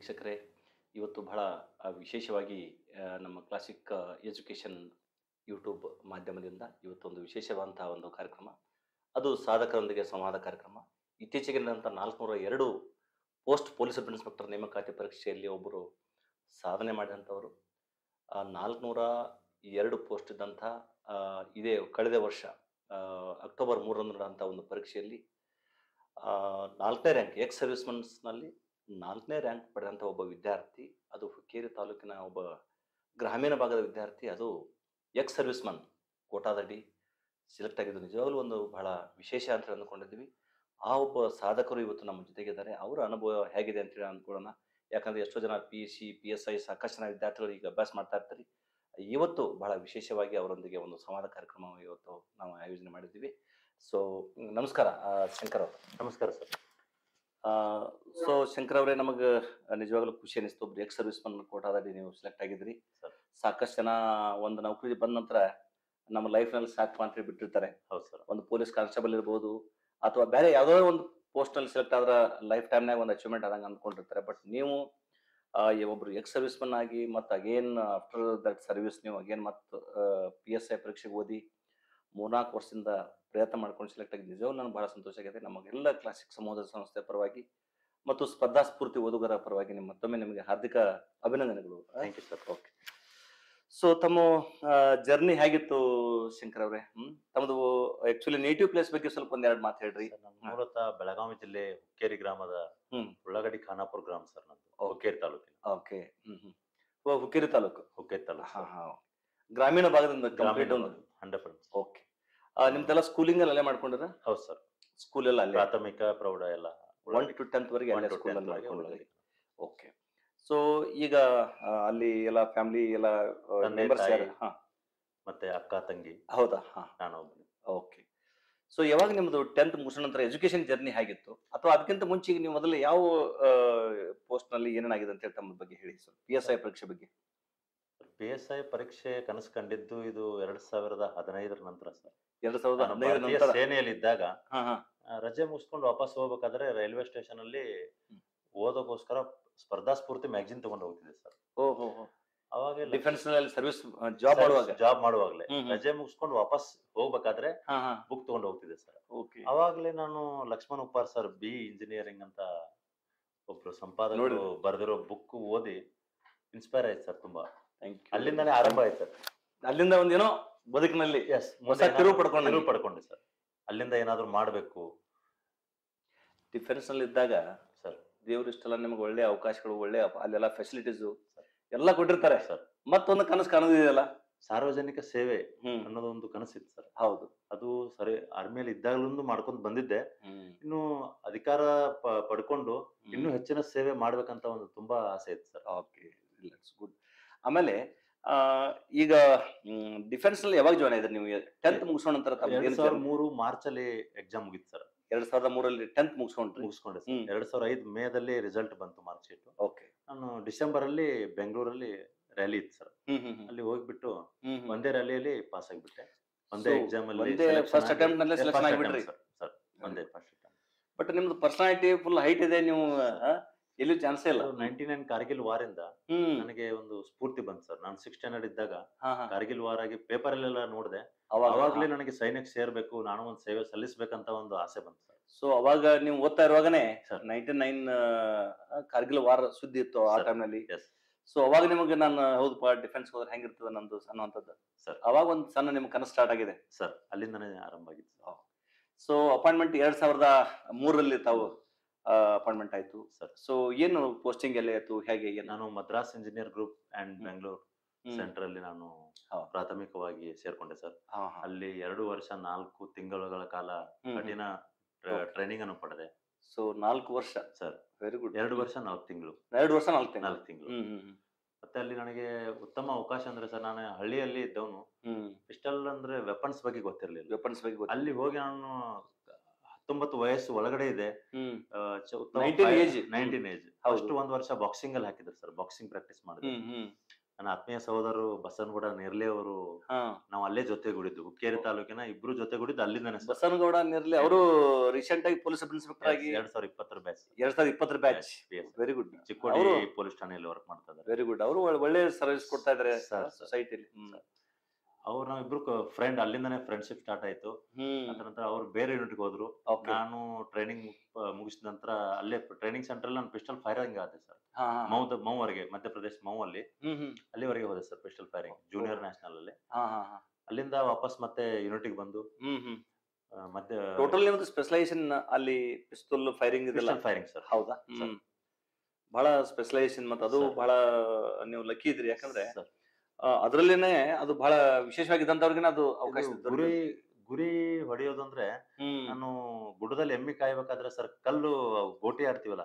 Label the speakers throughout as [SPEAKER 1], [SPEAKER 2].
[SPEAKER 1] ವೀಕ್ಷಕರೇ, ಇವತ್ತು ಬಹಳ ವಿಶೇಷವಾಗಿ ನಮ್ಮ ಕ್ಲಾಸಿಕ್ ಎಜುಕೇಷನ್ ಯೂಟ್ಯೂಬ್ ಮಾಧ್ಯಮದಿಂದ ಇವತ್ತೊಂದು ವಿಶೇಷವಾದಂತಹ ಒಂದು ಕಾರ್ಯಕ್ರಮ. ಅದು ಸಾಧಕರೊಂದಿಗೆ ಸಂವಾದ ಕಾರ್ಯಕ್ರಮ. ಇತ್ತೀಚೆಗೆ ನಡೆದಂಥ 402 ಪೋಸ್ಟ್ ಪೊಲೀಸ್ ಸಬ್ ಇನ್ಸ್ಪೆಕ್ಟರ್ ನೇಮಕಾತಿ ಪರೀಕ್ಷೆಯಲ್ಲಿ ಒಬ್ಬರು ಸಾಧನೆ ಮಾಡಿದಂಥವರು. 402 ಪೋಸ್ಟ್ ಇದ್ದಂಥ ಇದೇ ಕಳೆದ ವರ್ಷ ಅಕ್ಟೋಬರ್ 3ರಂದು ನಡೆದಂಥ ಒಂದು ಪರೀಕ್ಷೆಯಲ್ಲಿ 4ನೇ ರ್ಯಾಂಕ್ ಎಕ್ಸ್ ಸರ್ವಿಸ್ಮನ್ಸ್ನಲ್ಲಿ 4ನೇ ರ್ಯಾಂಕ್ ಪಡೆದಂಥ ಒಬ್ಬ ವಿದ್ಯಾರ್ಥಿ, ಅದು ಹುಕ್ಕೇರಿ ತಾಲೂಕಿನ ಒಬ್ಬ ಗ್ರಾಮೀಣ ಭಾಗದ ವಿದ್ಯಾರ್ಥಿ, ಅದು ಎಕ್ಸ್ ಸರ್ವಿಸ್ಮನ್ ಕೋಟಾದಡಿ ಸೆಲೆಕ್ಟ್ ಆಗಿದ್ದು ನಿಜವಾಗ್ಲೂ ಒಂದು ಬಹಳ ವಿಶೇಷ ಅಂತ ಅಂದ್ಕೊಂಡಿದ್ವಿ. ಆ ಒಬ್ಬ ಸಾಧಕರು ಇವತ್ತು ನಮ್ಮ ಜೊತೆಗಿದ್ದಾರೆ. ಅವರ ಅನುಭವ ಹೇಗಿದೆ ಅಂತೇಳಿ ಅಂದ್ಕೊಳ್ಳೋಣ. ಯಾಕಂದರೆ ಎಷ್ಟೋ ಜನ PUC PSI ಸಾಕಷ್ಟು ಜನ ವಿದ್ಯಾರ್ಥಿಗಳು ಈಗ ಅಭ್ಯಾಸ ಮಾಡ್ತಾ ಇರ್ತಾರೆ. ಇವತ್ತು ಬಹಳ ವಿಶೇಷವಾಗಿ ಅವರೊಂದಿಗೆ ಒಂದು ಸಂವಾದ ಕಾರ್ಯಕ್ರಮ ಇವತ್ತು ನಾವು ಆಯೋಜನೆ ಮಾಡಿದ್ದೀವಿ. ಸೊ ನಮಸ್ಕಾರ ಶಂಕರ್ ಅವರು.
[SPEAKER 2] ನಮಸ್ಕಾರ ಸರ್.
[SPEAKER 1] ಸೊ ಶಂಕರ್ ಅವರೇ, ನಮಗೆ ನಿಜವಾಗ್ಲೂ ಖುಷಿ ಅನಿಸ್ತು. ಒಬ್ರು ಎಕ್ಸ್ ಸರ್ವಿಸ್ಮನ್ ಕೋಟಾದಲ್ಲಿ ನೀವು ಸೆಲೆಕ್ಟ್ ಆಗಿದ್ರಿ. ಸಾಕಷ್ಟು ಜನ ಒಂದು ನೌಕರಿ ಬಂದ ನಂತರ ನಮ್ಮ ಲೈಫ್ನಲ್ಲಿ ಸಾಕು ಅಂತ ಹೇಳಿ ಬಿಟ್ಟಿರ್ತಾರೆ.
[SPEAKER 2] ಹೌದು ಸರ್.
[SPEAKER 1] ಒಂದು ಪೊಲೀಸ್ ಕಾನ್ಸ್ಟೇಬಲ್ ಇರ್ಬೋದು ಅಥವಾ ಬೇರೆ ಯಾವುದೋ ಒಂದು ಪೋಸ್ಟ್ನಲ್ಲಿ ಸೆಲೆಕ್ಟ್ ಆದ್ರೆ ಲೈಫ್ ಟೈಮ್ನಾಗ ಒಂದು ಅಚೀವ್ಮೆಂಟ್ ಆದಂಗೆ ಅಂದ್ಕೊಂಡಿರ್ತಾರೆ. ಬಟ್ ನೀವು ಒಬ್ರು ಎಕ್ಸ್ ಸರ್ವಿಸ್ಮನ್ ಆಗಿ ಮತ್ತು ಅಗೇನ್ ಆಫ್ಟರ್ ದಟ್ ಸರ್ವಿಸ್ ನೀವು ಅಗೇನ್ ಮತ್ತು PSI ಪರೀಕ್ಷೆಗೆ ಓದಿ 3-4 ವರ್ಷದಿಂದ ಪ್ರಯತ್ನ ಮಾಡ್ಕೊಂಡು ಸೆಲೆಕ್ಟ್ ಆಗಿ ನಿಜವಾಗ್ಲೂ ನನಗೆ ಬಹಳ ಸಂತೋಷ ಆಗಿದೆ. ನಮಗೆಲ್ಲ ಕ್ಲಾಸಿಕ್ ಸಮೂಹದ ಸಂಸ್ಥೆ ಪರವಾಗಿ ಮತ್ತು ಸ್ಪರ್ಧಾ ಸ್ಫೂರ್ತಿ ಓದುಗರ ಪರವಾಗಿ ಮತ್ತೊಮ್ಮೆ ನಿಮಗೆ ಹಾರ್ದಿಕ ಅಭಿನಂದನೆಗಳು.
[SPEAKER 2] Thank you sir.
[SPEAKER 1] Okay. So ತಮ್ಮ ಜರ್ನಿ ಹೇಗಿತ್ತು ಶಂಕರ್ ಅವರೇ? ತಮ್ಮದು ಆಕ್ಚುಲಿ ನೇಟಿವ್ ಪ್ಲೇಸ್ ಬಗ್ಗೆ ಸ್ವಲ್ಪ ಒಂದೆರಡು ಮಾತು ಹೇಳ್ರಿ.
[SPEAKER 2] ಮೂಲತಃ ಬೆಳಗಾವಿ ಜಿಲ್ಲೆ ಹುಕ್ಕೇರಿ ಗ್ರಾಮದ ಉಳ್ಳಾಗಡ್ಡಿ ಖಾನಾಪುರ ಗ್ರಾಮ ಸರ್ ನಂದು. ಹುಕ್ಕೇರಿ ತಾಲೂಕಿನ.
[SPEAKER 1] ಓಕೆ. ಹುಕ್ಕೇರಿ ತಾಲೂಕು.
[SPEAKER 2] ಹುಕ್ಕೇರಿ ತಾಲೂಕು.
[SPEAKER 1] ಗ್ರಾಮೀಣ ಭಾಗದಿಂದ ಕಂಪ್ಲೀಟ್
[SPEAKER 2] 100%.
[SPEAKER 1] ಓಕೆ. ನಿಮ್ದೆಲ್ಲ ಸ್ಕೂಲಿಂಗ್ ಅಲ್ಲೇ ಮಾಡ್ಕೊಂಡಿರ?
[SPEAKER 2] ಹೌದು ಸರ್.
[SPEAKER 1] ಸ್ಕೂಲ್ ಎಲ್ಲ ಅಲ್ಲೇ?
[SPEAKER 2] ಪ್ರಾಥಮಿಕ ಪ್ರೌಢ ಎಲ್ಲ
[SPEAKER 1] 1 to 10th ವರೆಗೆ ಅಲ್ಲೇ ಸ್ಕೂಲ್ ಅಲ್ಲಿ ಮಾಡ್ಕೊಂಡ್ರಿ. ಓಕೆ. ಸೊ ಈಗ ಅಲ್ಲಿ ಎಲ್ಲ ಫ್ಯಾಮಿಲಿ ಎಲ್ಲ ಮೆಂಬರ್ಸ್ ಯಾರು?
[SPEAKER 2] ಮತ್ತೆ ಅಕ್ಕ ತಂಗಿ.
[SPEAKER 1] ಹೌದಾ?
[SPEAKER 2] ನಾನು ಒಬ್ಬನೇ.
[SPEAKER 1] ಓಕೆ. ಸೊ ಯಾವಾಗ ನಿಮ್ದು 10th ಮುಗಿದ ನಂತರ ಎಜುಕೇಶನ್ ಜರ್ನಿ ಹೇಗಿತ್ತು, ಅಥವಾ ಅದಕ್ಕಿಂತ ಮುಂಚೆಗೆ ನೀವು ಮೊದಲು ಯಾವ ಪೋಸ್ಟ್ ನಲ್ಲಿ ಏನೇನಾಗಿದೆ ಅಂತ ಹೇಳಿ ತಮ್ಮ ಬಗ್ಗೆ ಹೇಳಿ ಸರ್. PSI ಪರೀಕ್ಷೆ ಬಗ್ಗೆ.
[SPEAKER 2] PSI ಪರೀಕ್ಷೆ ಕನಸು ಕಂಡಿದ್ದು ಇದು 2015 ನಂತರ ಸರ್.
[SPEAKER 1] 2015 ನಂತರ
[SPEAKER 2] ಸೇನೆಯಲ್ಲಿ ಇದ್ದಾಗ ರಜೆ ಮುಗಿಸ್ಕೊಂಡು ವಾಪಸ್ ಹೋಗ್ಬೇಕಾದ್ರೆ ರೈಲ್ವೆ ಸ್ಟೇಷನ್ ಅಲ್ಲಿ ಓದೋಗೋಸ್ಕರ ಸ್ಪರ್ಧಾ ಸ್ಫೂರ್ತಿ ಮ್ಯಾಗಜಿನ್ ತಗೊಂಡು ಹೋಗ್ತಿದ್ದೆ ಸರ್. ಅವಾಗ
[SPEAKER 1] ಡಿಫೆನ್ಸ್ ನಲ್ಲಿ ಸರ್ವಿಸ್ ಜಾಬ್
[SPEAKER 2] ಮಾಡುವಾಗಲೇ ರಜೆ ಮುಗಿಸ್ಕೊಂಡು ವಾಪಸ್ ಹೋಗ್ಬೇಕಾದ್ರೆ ಬುಕ್ ತಗೊಂಡು ಹೋಗ್ತಿದ್ದೆ ಸರ್. ಅವಾಗ್ಲೇ ನಾನು Lakshman Uppar sir BE engineering ಅಂತ ಒಬ್ರು ಸಂಪಾದಕರು ಬರೆದಿರೋ ಬುಕ್ ಓದಿ ಇನ್ಸ್ಪೈರ್ ಆಯ್ತು ಸರ್. ತುಂಬಾ ಅಲ್ಲಿಂದಾನೇ ಆರಂಭ ಆಯ್ತು ಸರ್.
[SPEAKER 1] ಅಲ್ಲಿಂದ ಒಂದೇನೋ ಬದುಕಿನಲ್ಲಿ ತಿರುವು
[SPEAKER 2] ಪಡ್ಕೊಂಡೆ ಸರ್. ಅಲ್ಲಿಂದ ಏನಾದ್ರು ಮಾಡ್ಬೇಕು.
[SPEAKER 1] ಡಿಫೆನ್ಸ್ ನಲ್ಲಿ ಇದ್ದಾಗ
[SPEAKER 2] ಸರ್
[SPEAKER 1] ದೇವ್ರು ಇಷ್ಟೆಲ್ಲ ನಿಮ್ಗೆ ಒಳ್ಳೆ ಅವಕಾಶಗಳು, ಒಳ್ಳೆ ಅಲ್ಲೆಲ್ಲ ಫೆಸಿಲಿಟೀಸ್ ಎಲ್ಲ ಕೊಟ್ಟಿರ್ತಾರೆ ಸರ್. ಮತ್ತೊಂದು ಕನಸು ಕಾಣೋದಿದೆಯಲ್ಲ,
[SPEAKER 2] ಸಾರ್ವಜನಿಕ ಸೇವೆ ಅನ್ನೋದೊಂದು ಕನಸಿತ್ತು ಸರ್.
[SPEAKER 1] ಹೌದು,
[SPEAKER 2] ಅದು ಸರಿ ಆರ್ಮಿಯಲ್ಲಿ ಇದ್ದಾಗಲೂ ಮಾಡ್ಕೊಂಡ್ ಬಂದಿದ್ದೆ. ಇನ್ನು ಅಧಿಕಾರ ಪಡ್ಕೊಂಡು ಇನ್ನೂ ಹೆಚ್ಚಿನ ಸೇವೆ ಮಾಡ್ಬೇಕಂತ ಒಂದು ತುಂಬಾ ಆಸೆ ಇತ್ತು ಸರ್.
[SPEAKER 1] Okay, it's good. ಆಮೇಲೆ ಈಗ ಡಿಫೆನ್ಸ್ ನಲ್ಲಿ ಯಾವಾಗ ಜಾಯ್ನ್ ಆಯ್ತು ನೀವು? 10th ಮುಗಿಸೋ ನಂತರ
[SPEAKER 2] 2003 ಮಾರ್ಚ್ ಅಲ್ಲಿ ಎಕ್ಸಾಮ್ ಮುಗಿತ್ತು ಸರ್.
[SPEAKER 1] 2003 10th ಮುಗಿಸ್ಕೊಂಡೆ
[SPEAKER 2] ಸರ್. 2005 ಮೇದಲ್ಲಿ ರಿಸಲ್ಟ್ ಬಂತು, ಮಾರ್ಕ್ ಶೀಟ್.
[SPEAKER 1] ಓಕೆ.
[SPEAKER 2] ನಾನು ಡಿಸೆಂಬರ್ ಅಲ್ಲಿ ಬೆಂಗಳೂರಲ್ಲಿ ರ್ಯಾಲಿ ಇತ್ತು ಸರ್. ಅಲ್ಲಿ ಹೋಗ್ಬಿಟ್ಟು ಒಂದೇ ರ್ಯಾಲಿಯಲ್ಲಿ ಪಾಸ್ ಆಗಿಬಿಟ್ಟೆ. ಒಂದೇ ಎಕ್ಸಾಮ್ ಅಲ್ಲಿ
[SPEAKER 1] ಫಸ್ಟ್ ಅಟೆಂಪ್ಟ್ ನಲ್ಲಿ ಸೆಲೆಕ್ಷನ್ ಆಗಿಬಿಟ್ರಿ
[SPEAKER 2] ಸರ್. ಒಂದೇ ಫಸ್ಟ್ ಅಟೆಂಪ್ಟ್.
[SPEAKER 1] ಬಟ್ ನಿಮ್ದು ಪರ್ಸನಾಲಿಟಿ ಫುಲ್ ಹೈಟ್ ಇದೆ, ನೀವು ಎಲ್ಲೂ ಚಾನ್ಸೇ ಇಲ್ಲ.
[SPEAKER 2] 99 ಕಾರ್ಗಿಲ್ ವಾರ್ ಇಂದ ನನಗೆ ಒಂದು ಸ್ಫೂರ್ತಿ ಬಂತು ಸರ್. ನಾನು 6th ಸ್ಟ್ಯಾಂಡರ್ಡ್ ಇದ್ದಾಗ ಕಾರ್ಗಿಲ್ ವಾರ್ ಆಗಿ ಪೇಪರ್ ಅಲ್ಲೆಲ್ಲ ನೋಡಿದೆ. ಅವಾಗ್ಲೇ ನನಗೆ ಸೈನ್ಯಕ್ಕೆ ಸೇರ್ಬೇಕು, ನಾನು ಒಂದು ಸೇವೆ ಸಲ್ಲಿಸ್ಬೇಕಂತ ಒಂದು ಆಸೆ ಬಂತು ಸರ್.
[SPEAKER 1] ಸೊ ಅವಾಗ ನೀವು ಓದ್ತಾ ಇರುವಾಗನೇ 99 ಕಾರ್ಗಿಲ್ ವಾರ್ ಸುದ್ದಿ ಇತ್ತು ಆ ಟೈಮ್ ನಲ್ಲಿ. ಸೊ ಅವಾಗ ನಿಮಗೆ ನಾನು ಹೌದಪ್ಪ ಡಿಫೆನ್ಸ್ ಹೋದ್ರೆ ಹೆಂಗಿರ್ತದ ನಂದು ಅನ್ನುವಂಥದ್ದು
[SPEAKER 2] ಸರ್.
[SPEAKER 1] ಅವಾಗ ಒಂದು ಸಣ್ಣ ನಿಮ್ಗೆ ಕನಸು ಸ್ಟಾರ್ಟ್ ಆಗಿದೆ
[SPEAKER 2] ಸರ್. ಅಲ್ಲಿಂದನೇ ಆರಂಭ ಆಗಿತ್ತು.
[SPEAKER 1] ಸೊ ಅಪಾಯಿಂಟ್ಮೆಂಟ್ 2003 ತಾವು ಅಪಾಯಿಂಟ್ಮೆಂಟ್ ಆಯ್ತು ಸರ್. ಸೊ ಏನು ಪೋಸ್ಟಿಂಗ್ ಎಲ್ಲ ಆಯ್ತು, ಹೇಗೆ?
[SPEAKER 2] ನಾನು Madras engineer group and Bengaluru centre ಅಲ್ಲಿ ನಾನು ಪ್ರಾಥಮಿಕವಾಗಿ ಸೇರ್ಕೊಂಡೆ ಸರ್. ಅಲ್ಲಿ 2 ವರ್ಷ 4 ತಿಂಗಳುಗಳ ಕಾಲ ಕಠಿಣ ಟ್ರೈನಿಂಗ್ ಅನ್ನು ಪಡೆದೆ.
[SPEAKER 1] ಸೊ 4 ವರ್ಷ
[SPEAKER 2] ಸರ್.
[SPEAKER 1] Very good.
[SPEAKER 2] 2 ವರ್ಷ 4 ತಿಂಗಳು.
[SPEAKER 1] 2 ವರ್ಷ 4
[SPEAKER 2] ತಿಂಗಳು. ಮತ್ತೆ ಅಲ್ಲಿ ನನಗೆ ಉತ್ತಮ ಅವಕಾಶ ಅಂದ್ರೆ ಸರ್, ನಾನು ಹಳ್ಳಿಯಲ್ಲಿ ಇದ್ದವನು. ಪಿಸ್ಟಲ್ ಅಂದ್ರೆ ವೆಪನ್ಸ್ ಬಗ್ಗೆ ಗೊತ್ತಿರ್ಲಿಲ್ಲ.
[SPEAKER 1] ವೆಪನ್ಸ್ ಬಗ್ಗೆ
[SPEAKER 2] ಅಲ್ಲಿ ಹೋಗಿ ನಾನು 19 ವಯಸ್ಸು ಒಳಗಡೆ ಇದೆ.
[SPEAKER 1] 19 ಏಜ್.
[SPEAKER 2] ಫಸ್ಟ್ 1 ವರ್ಷ ಬಾಕ್ಸಿಂಗ್ ಅಲ್ಲಿ ಹಾಕಿದ್ರು ಸರ್. ಬಾಕ್ಸಿಂಗ್ ಪ್ರಾಕ್ಟೀಸ್ ಮಾಡಿದೆ. ನನ್ನ ಆತ್ಮೀಯ ಸಹೋದರರು ಬಸವನಗೌಡ ನೇರ್ಲೆ ಅವರು, ನಾವು ಅಲ್ಲೇ ಜೊತೆಗೂಡಿದ್ದು, ಹುಕ್ಕೇರಿ ತಾಲೂಕಿನ ಇಬ್ರು ಜೊತೆಗೂಡಿದ್ದು ಅಲ್ಲಿಂದಾನೆ ಸರ್.
[SPEAKER 1] ಬಸವನಗೌಡ ನಿರ್ಲಿ ಅವರು ರೀಸೆಂಟ್ ಆಗಿ ಪೊಲೀಸ್ ಸಬ್ ಇನ್ಸ್ಪೆಕ್ಟರ್ ಆಗಿ
[SPEAKER 2] 2020 batch
[SPEAKER 1] 2020 batch. Very good.
[SPEAKER 2] Chikkodi police ಠಾಣೆಯಲ್ಲಿ ವರ್ಕ್ ಮಾಡ್ತಾ ಇದ್ದಾರೆ.
[SPEAKER 1] Very good. ಅವರು ಒಳ್ಳೆ ಸರ್ವಿಸ್ ಕೊಡ್ತಾ ಇದಾರೆ ಸೊಸೈಟಿಲಿ.
[SPEAKER 2] ಅವ್ರು ನಾವಿಬ್ರು ಫ್ರೆಂಡ್, ಅಲ್ಲಿಂದಾನೆ ಫ್ರೆಂಡ್ಶಿಪ್ ಸ್ಟಾರ್ಟ್ ಆಯ್ತು. ಅದ್ರ ನಂತರ ಅವ್ರು ಬೇರೆ ಯೂನಿಟ್ಗೆ ಹೋದ್ರು. ನಾನು ಟ್ರೈನಿಂಗ್ ಮುಗಿಸಿದ ನಂತರ ಅಲ್ಲೇ ಟ್ರೈನಿಂಗ್ ಸೆಂಟರ್ ಅಲ್ಲಿ ನಾನು ಪಿಸ್ಟಲ್ ಫೈರಿಂಗ್ ಆದೆ ಸರ್. ಮೌವರೆಗೆ, ಮಧ್ಯಪ್ರದೇಶ ಮೌಲ್ಲಿ ಅಲ್ಲಿವರೆಗೆ ಹೋದೆ sir pistol firing, junior national ಅಲ್ಲಿ. ಅಲ್ಲಿಂದ ವಾಪಸ್ ಮತ್ತೆ ಯೂನಿಟಿಗೆ ಬಂದು ಮತ್ತೆ
[SPEAKER 1] ಟೋಟಲ್ ನಿಮ್ದು ಸ್ಪೆಷಲೈಸೇಷನ್ ಅಲ್ಲಿ ಪಿಸ್ತೂಲ್ ಫೈರಿಂಗ್ ಇದೆಲ್ಲ
[SPEAKER 2] ಫೈರಿಂಗ್ ಸರ್.
[SPEAKER 1] ಹೌದಾ? ಬಹಳ ಸ್ಪೆಷಲೈಸೇಷನ್, ಮತ್ತೆ ಅದು ಬಹಳ ನೀವು ಲಕ್ಕಿ ಇದ್ರಿ. ಯಾಕಂದ್ರೆ ಅದ್ರಲ್ಲೇನೆ ಅದು ಬಹಳ ವಿಶೇಷವಾಗಿದ್ದಂತವ್ರಿಗೇನೆ ಅದು ಅವಕಾಶ.
[SPEAKER 2] ಗುರಿ ಹೊಡೆಯೋದಂದ್ರೆ ನಾನು ಗುಡ್ಡದಲ್ಲಿ ಎಮ್ಮಿ ಕಾಯ್ಬೇಕಾದ್ರೆ ಸರ್ ಕಲ್ಲು ಗೋಟಿ ಆಡ್ತೀವಲ್ಲ,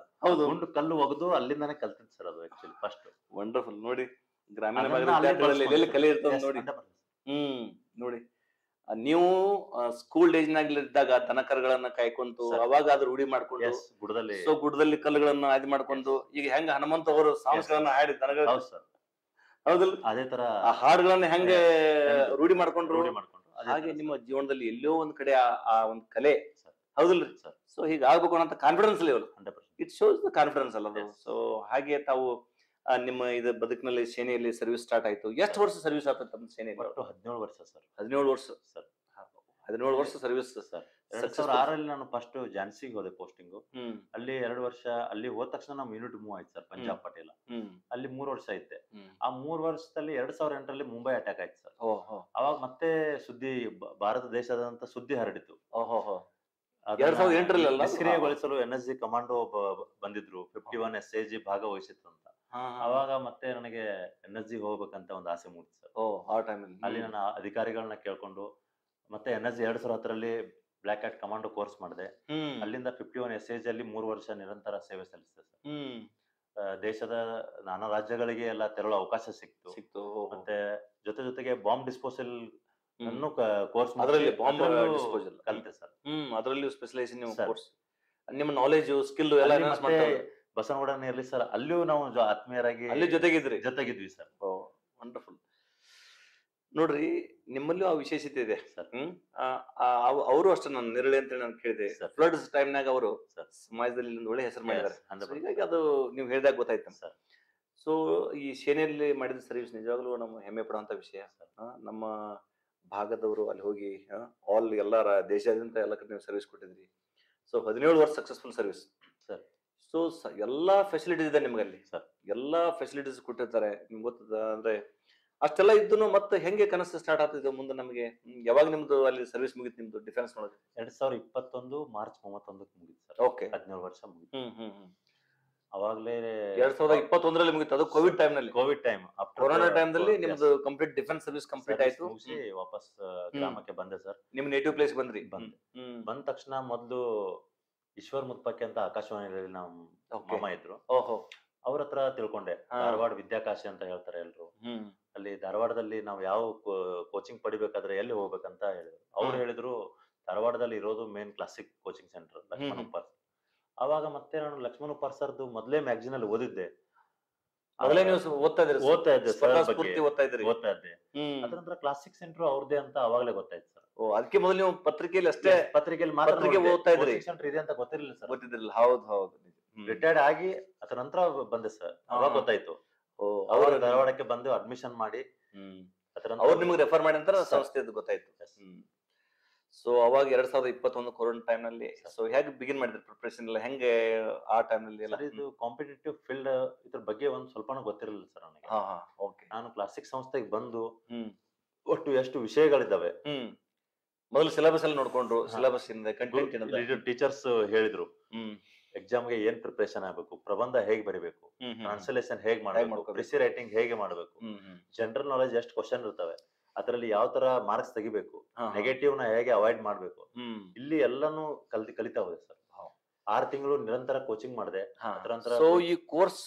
[SPEAKER 2] ಗುಂಡು ಕಲ್ಲು ಒಗದು ಅಲ್ಲಿಂದಾನೆ ಕಲ್ತಿದ್ ಸರ್ ಅದು ಆಕ್ಚುಲಿ ಫಸ್ಟ್.
[SPEAKER 1] ವಂಡರ್ಫುಲ್. ನೋಡಿ, ಗ್ರಾಮೀಣ ಭಾಗದಲ್ಲಿ ಕಲೆ ಇರ್ತದೆ ನೋಡಿ. ನೋಡಿ, ನೀವು ಸ್ಕೂಲ್ ಡೇಸ್ ನಾಗಿದ್ದಾಗ ದನಕರುಗಳನ್ನ ಕಾಯ್ಕೊಂತು, ಅವಾಗ ಅದ್ರ ರೂಢಿ ಮಾಡ್ಕೊಂಡು ಗುಡ್ಡದಲ್ಲಿ ಕಲ್ಲುಗಳನ್ನ ಇದು ಮಾಡ್ಕೊಂಡು, ಈಗ ಹೆಂಗ ಹನುಮಂತ ಅವರು ಸಾಂಗ್ಸ್ಗಳನ್ನ ಹಾಡಿ ದನಗಳ, ಹೌದಲ್ಲ, ಅದೇ ತರ ಆ ಹಾಡುಗಳನ್ನ ಹೆಂಗೆ ರೂಢಿ ಮಾಡ್ಕೊಂಡ್ರು, ಹಾಗೆ ನಿಮ್ಮ ಜೀವನದಲ್ಲಿ ಎಲ್ಲೋ ಒಂದ್ ಕಡೆ ಆ ಒಂದು ಕಲೆ, ಹೌದಲ್ರಿ? ಸೊ ಹೀಗ ಆಗ್ಬೇಕು ಅನ್ನೋ confidence level, it shows the confidence ಅಲ್ಲ ಅದು. ಸೊ ಹಾಗೆ ತಾವು ನಿಮ್ಮ ಇದು ಬದುಕಿನಲ್ಲಿ ಸೇನೆಯಲ್ಲಿ ಸರ್ವಿಸ್ ಸ್ಟಾರ್ಟ್ ಆಯ್ತು. ಎಷ್ಟು ವರ್ಷ ಸರ್ವಿಸ್ ಆಗ್ತದೆ ತಮ್ಮ ಸೇನೆಯಲ್ಲಿ?
[SPEAKER 2] 17 ವರ್ಷ ಸರ್.
[SPEAKER 1] 17 ವರ್ಷ ಸರ್. 17 ವರ್ಷ ಸರ್ವಿಸ್ ಸರ್.
[SPEAKER 2] 2006 ನಾನು ಫಸ್ಟ್ ಜಾನ್ಸಿಗೆ ಹೋದೆ ಪೋಸ್ಟಿಂಗ್. ಅಲ್ಲಿ 2 ವರ್ಷ, ಅಲ್ಲಿ ಹೋದ ತಕ್ಷಣ ನಮ್ ಯೂನಿಟ್ ಮೂವ್ ಆಯ್ತು ಸರ್, ಪಂಜಾಬ್ ಪಟೇಲ. ಅಲ್ಲಿ 3 ವರ್ಷ ಐತೆ. ಆ 3 ವರ್ಷದಲ್ಲಿ 2008ರಲ್ಲಿ ಮುಂಬೈ ಅಟ್ಯಾಕ್ ಆಯ್ತು ಸರ್. ಅವಾಗ ಮತ್ತೆ ಸುದ್ದಿ, ಭಾರತ ದೇಶದಂತ ಸುದ್ದಿ ಹರಡಿತು.
[SPEAKER 1] 2008ರಲ್ಲಿ
[SPEAKER 2] ನಿಷ್ಕ್ರಿಯಗೊಳಿಸಲು NSG ಕಮಾಂಡೋ ಬಂದಿದ್ರು, 51 SAG ಭಾಗವಹಿಸಿತ್ತು ಅಂತ. ಅವಾಗ ಮತ್ತೆ ನನಗೆ NSG ಹೋಗ್ಬೇಕಂತ ಒಂದು ಆಸೆ ಮೂಡಿತು ಸರ್.
[SPEAKER 1] ಆ ಟೈಮಲ್ಲಿ
[SPEAKER 2] ಅಲ್ಲಿ ನನ್ನ ಅಧಿಕಾರಿಗಳನ್ನ ಕೇಳ್ಕೊಂಡು ಮತ್ತೆ NSG 2010ರಲ್ಲಿ ಬ್ಲಾಕ್ ಕ್ಯಾಟ್ ಕಮಾಂಡೋ ಕೋರ್ಸ್ ಮಾಡಿದೆ. ಅಲ್ಲಿಂದ 51 SAG ಅಲ್ಲಿ 3 ವರ್ಷ ನಿರಂತರ ಸೇವೆ ಸಲ್ಲಿಸಿದೆ ಸರ್. ದೇಶದ ನಾನಾ ರಾಜ್ಯಗಳಿಗೆ ಎಲ್ಲ ತೆರಳು ಅವಕಾಶ ಸಿಕ್ತು. ಮತ್ತೆ ಜೊತೆಗೆ ಬಾಂಬ್ ಡಿಸ್ಪೋಸಲ್ ಅನ್ನು ಕೋರ್ಸ್ ಕಲಿತೆ ಸರ್.
[SPEAKER 1] ಅದರಲ್ಲಿ ಸ್ಪೆಷಲೈಸೇಷನ್ ಕೋರ್ಸ್, ನಿಮ್ಮ ನಾಲೆಜ್ ಸ್ಕಿಲ್ ಎಲ್ಲ
[SPEAKER 2] ಬಸವನಗೌಡ ನೇರ್ಲಿ ಸರ್, ಅಲ್ಲಿಯೂ ನಾವು ಆತ್ಮೀಯರಾಗಿ
[SPEAKER 1] ಅಲ್ಲಿ ಜೊತೆಗಿದ್ವಿ ಸರ್. ವಂಡರ್ಫುಲ್. ನೋಡ್ರಿ, ನಿಮ್ಮಲ್ಲೂ ಆ ವಿಶೇಷತೆ ಇದೆ ಸರ್. ಅವರು ಅಷ್ಟೇ, ನಾನು ನೆರಳಿ ಅಂತ ನಾನು ಕೇಳಿದೆ, ಫ್ಲಡ್ಸ್ ಟೈಮ್ನಾಗ ಅವರು ಸಮಾಜದಲ್ಲಿ ಒಂದು ಒಳ್ಳೆ ಹೆಸರು ಮಾಡಿದ್ದಾರೆ. ಹೀಗಾಗಿ ಅದು ನೀವು ಹೇಳಿದಾಗ ಗೊತ್ತಾಯ್ತು ಸರ್. ಸೊ ಈ ಸೇನೆಯಲ್ಲಿ ಮಾಡಿದ ಸರ್ವಿಸ್ ನಿಜವಾಗ್ಲೂ ನಮ್ಮ ಹೆಮ್ಮೆ ಪಡುವಂತ ವಿಷಯ ಸರ್. ನಮ್ಮ ಭಾಗದವರು ಅಲ್ಲಿ ಹೋಗಿ ಆಲ್ ಎಲ್ಲ ದೇಶಾದ್ಯಂತ ಎಲ್ಲ ಕಡೆ ನೀವು ಸರ್ವಿಸ್ ಕೊಟ್ಟಿದ್ರಿ. ಸೊ 17 ವರ್ಷ ಸಕ್ಸಸ್ಫುಲ್ ಸರ್ವಿಸ್ ಸರ್. ಸೊ ಎಲ್ಲಾ ಫೆಸಿಲಿಟೀಸ್ ಇದೆ ನಿಮ್ಗಲ್ಲಿ ಸರ್, ಎಲ್ಲಾ ಫೆಸಿಲಿಟೀಸ್ ಕೊಟ್ಟಿರ್ತಾರೆ. ನಿಮ್ಗೆ ಗೊತ್ತದ ಅಂದ್ರೆ ಅಷ್ಟೆಲ್ಲ ಇದ್ದು ಮತ್ತೆ ಹೆಂಗೆ ಕನಸು ಸ್ಟಾರ್ಟ್ ಆಗ್ತಿದೆ ಮುಂದೆ ನಮಗೆ? ಯಾವಾಗ ನಿಮ್ದು ಅಲ್ಲಿ ಸರ್ವಿಸ್ ಮುಗಿತು ನಿಮ್ದು ಡಿಫೆನ್ಸ್ ನೋಡಿದ್ರೆ?
[SPEAKER 2] 2021 ಮಾರ್ಚ್ 31ಕ್ಕೆ ಮುಗಿತು ಸರ್.
[SPEAKER 1] ಓಕೆ,
[SPEAKER 2] 17 ವರ್ಷ ಮುಗಿತು. ಅವಾಗ್ಲೇ
[SPEAKER 1] 2021ರಲ್ಲಿ ಮುಗಿತು. ಅದು ಕೋವಿಡ್ ಟೈಮ್ ನಲ್ಲಿ, ಕೊರೋನಾ ಟೈಮ್ ನಲ್ಲಿ ನಿಮ್ದು ಕಂಪ್ಲೀಟ್ ಡಿಫೆನ್ಸ್ ಸರ್ವಿಸ್ ಕಂಪ್ಲೀಟ್ ಆಯ್ತು.
[SPEAKER 2] ಮುಗಿಸಿ ವಾಪಸ್ ಗ್ರಾಮಕ್ಕೆ ಬಂದೆ ಸರ್.
[SPEAKER 1] ನಿಮ್ ನೇಟಿವ್ ಪ್ಲೇಸ್ ಬಂದ್ರಿ?
[SPEAKER 2] ಬಂದ ತಕ್ಷಣ ಮೊದ್ಲು ಈಶ್ವರ್ ಮುತ್ಪಕ್ಕೆ ಅಂತ ಆಕಾಶವಾಣಿಯಲ್ಲಿ ನಮ್ಮ ಮಾಮ ಇದ್ರು, ಅವ್ರ ಹತ್ರ ತಿಳ್ಕೊಂಡೆ. ಧಾರವಾಡ ವಿದ್ಯಾಕಾಶಿ ಅಂತ ಹೇಳ್ತಾರೆ ಎಲ್ರು. ಅಲ್ಲಿ ಧಾರವಾಡದಲ್ಲಿ ನಾವು ಯಾವ ಕೋಚಿಂಗ್ ಪಡಿಬೇಕಾದ್ರೆ ಎಲ್ಲಿ ಹೋಗ್ಬೇಕಂತ ಹೇಳಿದ್ರು. ಅವ್ರು ಹೇಳಿದ್ರು ಧಾರವಾಡದಲ್ಲಿ ಇರೋದು main classic coaching centre Lakshman Uppar. ಅವಾಗ ಮತ್ತೆ ನಾನು ಲಕ್ಷ್ಮಣ್ ಉಪ್ಪಾರ್ ಸರ್ದು ಮೊದಲೇ ಮ್ಯಾಗಝಿನ್ ಅಲ್ಲಿ ಓದಿದ್ದೆ.
[SPEAKER 1] ಓದ್ತಾ ಇದ್ದೆ.
[SPEAKER 2] ಅದ್ರ ನಂತರ ಕ್ಲಾಸಿಕ್ ಸೆಂಟರ್ ಅವ್ರದೇ ಅಂತ ಅವಾಗಲೇ ಗೊತ್ತಾಯ್ತು ಸರ್.
[SPEAKER 1] ಅದಕ್ಕೆ ಮೊದಲು ನೀವು ಪತ್ರಿಕೆಯಲ್ಲಿ ಅಷ್ಟೇ,
[SPEAKER 2] ಪತ್ರಿಕೆಯಲ್ಲಿ ಮಾತ್ರ
[SPEAKER 1] ಓದ್ತಾ ಇದ್ರಿ,
[SPEAKER 2] ಸೆಂಟರ್ ಇದೆ ಅಂತ ಗೊತ್ತಿರಲಿಲ್ಲ ಸರ್.
[SPEAKER 1] ಗೊತ್ತಿದ್ದಿಲ್ಲ. ಹೌದು.
[SPEAKER 2] ರಿಟೈರ್ಡ್ ಆಗಿ ಅದ್ರ ನಂತರ ಬಂದೆ ಸರ್, ಅವಾಗ ಗೊತ್ತಾಯ್ತು. ಅವ್ರು ಧಾರವಾಡಕ್ಕೆ ಬಂದು ಅಡ್ಮಿಷನ್ ಮಾಡಿ
[SPEAKER 1] ಅವ್ರು ನಿಮ್ಗೆ ರೆಫರ್ ಮಾಡಿ ಅಂತ ಸಂಸ್ಥೆ ಗೊತ್ತಾಯ್ತು. ಸೊ ಅವಾಗ 2021 ಕೊರೋನಾ ಟೈಮ್ ನಲ್ಲಿ ಸೊ ಹೇಗೆ ಬಿಗಿನ್ ಮಾಡಿದ್ರಿ ಪ್ರಿಪರೇಷನ್ ಎಲ್ಲ? ಹೆಂಗೆ ಆ ಟೈಮ್ ನಲ್ಲಿ ಎಲ್ಲ?
[SPEAKER 2] ಇದು ಕಾಂಪಿಟೇಟಿವ್ ಫೀಲ್ಡ್ ಇದ್ರ ಬಗ್ಗೆ ಒಂದ್ ಸ್ವಲ್ಪನೂ ಗೊತ್ತಿರಲಿಲ್ಲ ಸರ್ ನನಗೆ.
[SPEAKER 1] ಓಕೆ.
[SPEAKER 2] ನಾನು ಕ್ಲಾಸಿಕ್ ಸಂಸ್ಥೆಗೆ ಬಂದು ಒಟ್ಟು ಎಷ್ಟು ವಿಷಯಗಳಿದ್ದಾವೆ
[SPEAKER 1] ಮೊದಲು ಸಿಲೆಬಸ್ ಎಲ್ಲ ನೋಡ್ಕೊಂಡ್ರು, ಸಿಲೆಬಸ್ ಇಂದ ಕಂಟೆಂಟ್
[SPEAKER 2] ಟೀಚರ್ಸ್ ಹೇಳಿದ್ರು. ಎಕ್ಸಾಮ್ಗೆ ಏನ್ ಪ್ರಿಪರೇಷನ್ ಆಗ್ಬೇಕು, ಪ್ರಬಂಧ ಹೇಗೆ ಬರೀಬೇಕು, ಟ್ರಾನ್ಸ್ಲೇಷನ್ ಹೇಗೆ ಮಾಡಬೇಕು, ಪ್ರಿಸಿ ರೈಟಿಂಗ್ ಹೇಗೆ ಮಾಡಬೇಕು, ಜನರಲ್ ನಾಲೆಜ್ ಎಷ್ಟು ಕ್ವಶನ್ ಇರ್ತವೆ, ಅದರಲ್ಲಿ ಯಾವ ತರ ಮಾರ್ಕ್ಸ್ ತೆಗಿಬೇಕು, ನೆಗೆಟಿವ್ ನ ಹೇಗೆ ಅವಾಯ್ಡ್ ಮಾಡ್ಬೇಕು, ಇಲ್ಲಿ ಎಲ್ಲಾನು ಕಲಿತಾ ಹೋದೆ ಸರ್. 6 ತಿಂಗಳು ನಿರಂತರ ಕೋಚಿಂಗ್ ಮಾಡಿದೆ.
[SPEAKER 1] ಸೊ ಈ ಕೋರ್ಸ್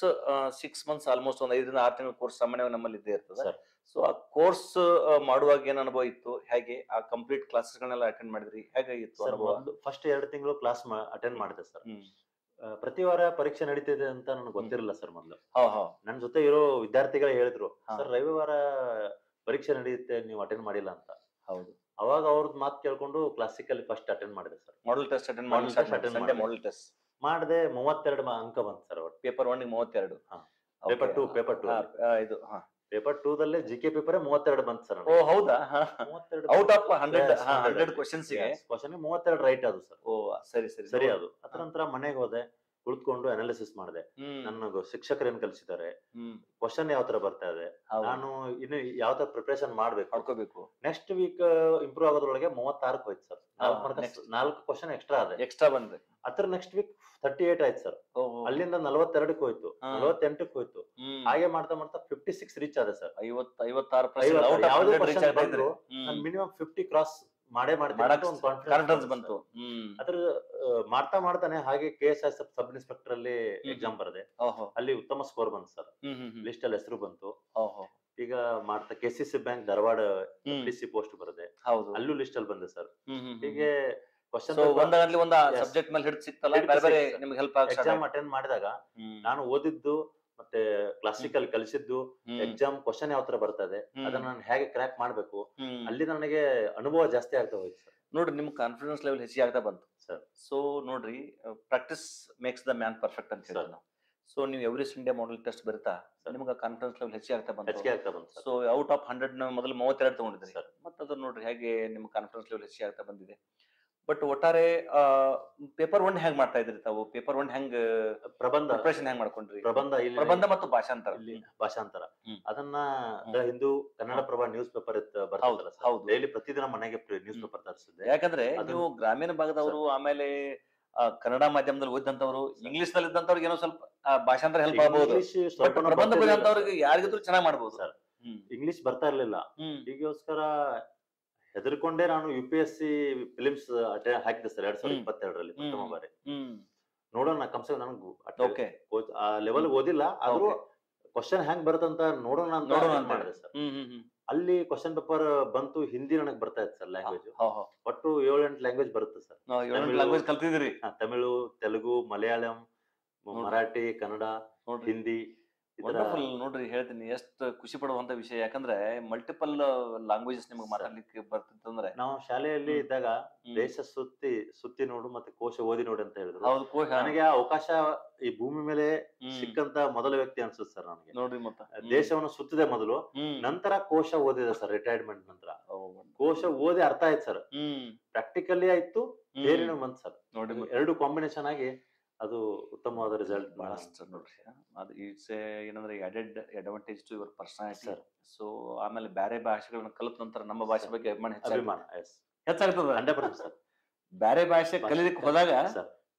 [SPEAKER 1] 6 ಮಂತ್ಸ್ ಆಲ್ಮೋಸ್ಟ್ ಒಂದು 5 ರಿಂದ 6 ತಿಂಗಳ ಕೋರ್ಸ್ ಸಾಮಾನ್ಯವಾಗಿ ನಮ್ಮಲ್ಲಿ ಇದ್ದೇ ಇರ್ತದೆ. ಸೊ ಆ ಕೋರ್ಸ್ ಮಾಡುವಾಗ ಏನ್ ಅನುಭವ ಇತ್ತು? ಹೇಗೆ ಆ ಕಂಪ್ಲೀಟ್ ಕ್ಲಾಸಸ್ ಗಳನ್ನೆಲ್ಲ ಅಟೆಂಡ್ ಮಾಡಿದ್ರಿ? ಹೇಗಾಗಿತ್ತು ಅನುಭವ?
[SPEAKER 2] ಫಸ್ಟ್ 2 ತಿಂಗಳು ಕ್ಲಾಸ್ ಅಟೆಂಡ್ ಮಾಡಿದೆ ಸರ್. ಪ್ರತಿ ವಾರ ಪರೀಕ್ಷೆ ನಡೀತಿದೆ ಅಂತ ನನಗೆ ಗೊತ್ತಿರಲಿಲ್ಲ ಸರ್ ಮೊದಲು.
[SPEAKER 1] ಹಾ
[SPEAKER 2] ನನ್ನ ಜೊತೆ ಇರೋ ವಿದ್ಯಾರ್ಥಿಗಳೇ ಹೇಳಿದ್ರು,
[SPEAKER 1] ಹಾ.
[SPEAKER 2] ಸರ್ ರವಿವಾರ ಪರೀಕ್ಷೆ ನಡೆಯುತ್ತೆ, ನೀವು ಅಟೆಂಡ್ ಮಾಡಿಲ್ಲ ಅಂತ.
[SPEAKER 1] ಹೌದು.
[SPEAKER 2] ಅವಾಗ ಅವ್ರದ್ದು ಮಾತು ಕೇಳ್ಕೊಂಡು ಕ್ಲಾಸಿಕಲ್ ಫಸ್ಟ್ ಅಟೆಂಡ್ ಮಾಡಿದೆ sir.
[SPEAKER 1] Model test attend
[SPEAKER 2] Model test attend
[SPEAKER 1] Sunday
[SPEAKER 2] ಮಾಡಿದೆ.
[SPEAKER 1] ಮಾಡೆಲ್ ಟೆಸ್ಟ್
[SPEAKER 2] ಮಾಡಿದೆ, 32 ಅಂಕ ಬಂತು ಸರ್. ಒಟ್ಟು
[SPEAKER 1] ಪೇಪರ್ 1 ಗೆ 32.
[SPEAKER 2] ಹಾ.
[SPEAKER 1] Okay.
[SPEAKER 2] ಪೇಪರ್ 2 ಪೇಪರ್ 2
[SPEAKER 1] ಇದು ಹಾ.
[SPEAKER 2] ಪೇಪರ್ 2 ದಲ್ಲೇ ಜಿಕೆ ಪೇಪರ್ 32 ಬಂತು ಸರ್.
[SPEAKER 1] ಓ ಹೌದಾ?
[SPEAKER 2] 32
[SPEAKER 1] ಔಟ್ ಆಫ್ 100
[SPEAKER 2] Yes,
[SPEAKER 1] 100 ಕ್ವೆಶ್ಚನ್ಸ್ ಗೆ
[SPEAKER 2] ಕ್ವಶನ್ 32 ರೈಟ್ ಅದು ಸರ್.
[SPEAKER 1] ಓ ಸರಿ ಸರಿ
[SPEAKER 2] ಸರಿ ಅದು. ಅದ್ರ ನಂತರ ಮನೆಗೆ ಹೋದೆ, ಕುಳಿತುಕೊಂಡು ಅನಾಲಿಸಿಸ್ ಮಾಡಿದೆ. ನನ್ನ ಶಿಕ್ಷಕರು ಏನ್ ಕಲಿಸಿದ್ದಾರೆ, ಕ್ವಶನ್ ಯಾವ ತರ ಬರ್ತಾ ಇದೆ, ನಾನು ಇನ್ನು ಯಾವ ತರ ಪ್ರಿಪರೇಷನ್ ಮಾಡ್ಬೇಕು,
[SPEAKER 1] ಮಾಡ್ಕೋಬೇಕು.
[SPEAKER 2] ನೆಕ್ಸ್ಟ್ ವೀಕ್ ಇಂಪ್ರೂವ್ ಆಗೋದ್ರೊಳಗೆ 36 ಹೋಯ್ತು ಸರ್. 4 ಕ್ವಶನ್ ಎಕ್ಸ್ಟ್ರಾ ಅದೇ
[SPEAKER 1] ಎಕ್ಸ್ಟ್ರಾ ಬಂದ್ರೆ
[SPEAKER 2] ಅದ್ರ ನೆಕ್ಸ್ಟ್ ವೀಕ್ 38 ಆಯ್ತು ಸರ್. ಅಲ್ಲಿಂದ 42 ಹೋಯ್ತು, 48 ಹೋಯ್ತು. ಹಾಗೆ ಮಾಡ್ತಾ ಮಾಡ್ತಾ 56 ರೀಚ್ ಆದೆ ಸರ್.
[SPEAKER 1] 56%
[SPEAKER 2] ಯಾವುದೇ ಕ್ವಶನ್ ಬಂದ್ರು ನಾನು ಮಿನಿಮಮ್ 50 ಕ್ರಾಸ್ ಮಾಡೇ ಮಾಡ್ತೀನಿ ಒಂದು
[SPEAKER 1] ಕಾನ್ಫಿಡೆನ್ಸ್ ಬಂತು.
[SPEAKER 2] ಅದ್ರ ಮಾಡ್ತಾ ಮಾಡ್ತಾನೆ ಹಾಗೆ KSS ಸಬ್ ಇನ್ಸ್ಪೆಕ್ಟರ್ ಅಲ್ಲಿ ಎಕ್ಸಾಮ್ ಬರದೆ, ಅಲ್ಲಿ ಉತ್ತಮ ಸ್ಕೋರ್ ಬಂತು ಸರ್. ಲಿಸ್ಟ್ ಅಲ್ಲಿ ಹೆಸರು ಬಂತು. ಈಗ ಮಾಡ್ತಾ KCC bank Dharwad FDC post ಬರದೆ, ಅಲ್ಲೂ ಲಿಸ್ಟ್ ಅಲ್ಲಿ ಬಂದೆ ಸರ್. ಹೀಗೆ ಕ್ವಶನ್
[SPEAKER 1] ಒಂದಾಗಲಿ ಒಂದು ಸಬ್ಜೆಕ್ಟ್ ಮೇಲೆ ಹಿಡಿದು ಸಿಕ್ತಲ್ಲ, ಬೇರೆ ಬೇರೆ ನಿಮಗೆ ಹೆಲ್ಪ್ ಆಗುತ್ತೆ.
[SPEAKER 2] ಎಕ್ಸಾಮ್ ಅಟೆಂಡ್ ಮಾಡಿದಾಗ ನಾನು ಓದಿದ್ದು ಮತ್ತೆ ಕ್ಲಾಸಿಕಲ್ ಕಲಿಸಿದ್ದು, ಎಕ್ಸಾಮ್ ಕ್ವಶನ್ ಯಾವ ತರ ಬರ್ತದೆ, ಅದನ್ನ ನಾನು ಹೇಗೆ ಕ್ರ್ಯಾಕ್ ಮಾಡ್ಬೇಕು, ಅಲ್ಲಿ ನನಗೆ ಅನುಭವ ಜಾಸ್ತಿ ಆಗ್ತಾ ಹೋಯ್ತು ಸರ್.
[SPEAKER 1] ನೋಡ್ರಿ, ನಿಮ್ ಕಾನ್ಫಿಡೆನ್ಸ್ ಲೆವೆಲ್ ಹೆಚ್ಚಿಗೆ ಆಗ್ತಾ ಬಂತು
[SPEAKER 2] ಸರ್.
[SPEAKER 1] ಸೊ ನೋಡ್ರಿ, practice makes the man perfect ಅಂತ ಹೇಳಿ ನಾವು. ಸೊ ನೀವು ಎವ್ರಿ ಸಂಡೇ ಮಾಡೆಲ್ ಟೆಸ್ಟ್ ಬರುತ್ತಾ, ನಿಮ್ಗೆ ಕಾನ್ಫಿಡೆನ್ಸ್ ಲೆವೆಲ್ ಹೆಚ್ಚಿಗೆ ಆಗ್ತಾ ಬಂತು. ಸೊ ಔಟ್ ಆಫ್ 100 ಮೊದಲು 32 ತಗೊಂಡಿದ್ರಿ ಸರ್. ಮತ್ತೆ ಅದು ನೋಡ್ರಿ ಹೇಗೆ ನಿಮ್ಮ ಕಾನ್ಫಿಡೆನ್ಸ್ ಲೆವೆಲ್ ಹೆಚ್ಚಿಗೆ ಆಗ್ತಾ ಬಂದಿದೆ. ಬಟ್ ಒಟ್ಟಾರೆ ಪೇಪರ್ 1 ಹೆಂಗ್ ಮಾಡ್ತಾ ಇದ್ರಿ ತಾವು? ಪೇಪರ್ 1 ಹೆಂಗ್
[SPEAKER 2] ಪ್ರಬಂಧ
[SPEAKER 1] ಪ್ರಿಪರೇಷನ್ ಹೆಂಗ್ ಮಾಡ್ಕೊಂಡ್ರಿ?
[SPEAKER 2] ಪ್ರಬಂಧ
[SPEAKER 1] ಮತ್ತು ಭಾಷಾಂತರ.
[SPEAKER 2] ಭಾಷಾಂತರ ಅದನ್ನ ಹಿಂದೂ ಕನ್ನಡ ಪ್ರಭಾ ನ್ಯೂಸ್ ಪೇಪರ್ ಬರ್ತದಲ್ಲ ಸರ್, ಡೈಲಿ ಪ್ರತಿದಿನ ಮನೆಗೆ ನ್ಯೂಸ್ ಪೇಪರ್ ತರಿಸಿದ್ದೆ.
[SPEAKER 1] ಯಾಕಂದ್ರೆ ನೀವು ಗ್ರಾಮೀಣ ಭಾಗದವರು, ಆಮೇಲೆ ಕನ್ನಡ ಮಾಧ್ಯಮದಲ್ಲಿ ಓದಿದಂತವ್ರು, ಇಂಗ್ಲಿಷ್ ನಲ್ಲಿ ಇದ್ದಂತವ್ರಿಗೆ ಏನೋ ಸ್ವಲ್ಪ ಭಾಷಾಂತರ ಹೆಲ್ಪ್ ಆಗಬಹುದು. ಪ್ರಬಂಧ ಬರೆದಂತವ್ರಿಗೆ ಯಾರಿಗಿದ್ರು ಚೆನ್ನಾಗಿ ಮಾಡಬಹುದು
[SPEAKER 2] ಸರ್. ಇಂಗ್ಲಿಷ್ ಬರ್ತಾ ಇರ್ಲಿಲ್ಲ, ಈಗೋಸ್ಕರ ಹೆದರ್ಕೊಂಡೇ ನಾನು UPSC ಫಿಲಿಮ್ಸ್ ಹಾಕಿದೆ ಸರ್ 2022ರಲ್ಲಿ ಪ್ರಥಮ ಬಾರಿ. ನೋಡೋಣ, ಕಮ್ಸೆ ನನಗೆ ಆ ಲೆವೆಲ್ ಓದಿಲ್ಲ, ಆದ್ರೂ ಕ್ವಶನ್ ಹೆಂಗ್ ಬರುತ್ತಂತ ನೋಡೋಣ ಅಂತ ಮಾಡಿದೆ ಸರ್. ಅಲ್ಲಿ ಕ್ವಶನ್ ಪೇಪರ್ ಬಂತು, ಹಿಂದಿ ನನಗೆ ಬರ್ತಾ ಇತ್ತು ಸರ್ ಲ್ಯಾಂಗ್ವೇಜ್. ಒಟ್ಟು 7-8 ಲ್ಯಾಂಗ್ವೇಜ್ ಬರುತ್ತೆ ಸರ್.
[SPEAKER 1] ಕಲ್ತಿದ್ರಿ?
[SPEAKER 2] ತಮಿಳು, ತೆಲುಗು, ಮಲಯಾಳಂ, ಮರಾಠಿ, ಕನ್ನಡ, ಹಿಂದಿ.
[SPEAKER 1] ನೋಡ್ರಿ, ಹೇಳ್ತೀನಿ, ಎಷ್ಟು ಖುಷಿ ಪಡುವಂತ ವಿಷಯ. ಯಾಕಂದ್ರೆ ಮಲ್ಟಿಪಲ್ ಲ್ಯಾಂಗ್ವೇಜಸ್ ನಿಮ್ಗೆ ಮಾತಾಡ್ಲಿಕ್ಕೆ ಬರ್ತಿತ್ತಂದ್ರೆ.
[SPEAKER 2] ನಾವು ಶಾಲೆಯಲ್ಲಿ ಇದ್ದಾಗ ದೇಶ ಸುತ್ತಿ ನೋಡು ಮತ್ತೆ ಕೋಶ ಓದಿ ನೋಡು ಅಂತ ಹೇಳಿದ್ರು. ನನಗೆ ಆ ಅವಕಾಶ ಈ ಭೂಮಿ ಮೇಲೆ ಸಿಕ್ಕಂತ ಮೊದಲ ವ್ಯಕ್ತಿ ಅನ್ಸುತ್ತೆ ಸರ್ ನನಗೆ.
[SPEAKER 1] ನೋಡ್ರಿ, ಮತ್ತೆ
[SPEAKER 2] ದೇಶವನ್ನು ಸುತ್ತಿದೆ ಮೊದಲು, ನಂತರ ಕೋಶ ಓದಿದೆ ಸರ್. ರಿಟೈರ್ಮೆಂಟ್ ನಂತರ ಕೋಶ ಓದಿ ಅರ್ಥ ಆಯ್ತು ಸರ್, ಪ್ರಾಕ್ಟಿಕಲಿ ಆಯ್ತು, ಬೇರೆನೂ ಬಂತು ಸರ್. ನೋಡಿ, ಎರಡು ಕಾಂಬಿನೇಷನ್ ಆಗಿ ಅದು ಉತ್ತಮವಾದ ರಿಸಲ್ಟ್
[SPEAKER 1] ಬಹಳಷ್ಟು ನೋಡ್ರಿ. ಅದು ಇಟ್ಸ್ ಏನಂದ್ರೆ added advantage to your personality sir. So ಆಮೇಲೆ ಬೇರೆ ಭಾಷೆಗಳನ್ನ ಕಲಿತ ನಂತರ ನಮ್ಮ ಭಾಷೆ ಬಗ್ಗೆ ಅಭಿಮಾನ ಹೆಚ್ಚಾಗ್ತದ
[SPEAKER 2] 100% ಸರ್.
[SPEAKER 1] ಬೇರೆ ಭಾಷೆ ಕಲಿಲಿಕ್ಕೆ ಹೋದಾಗ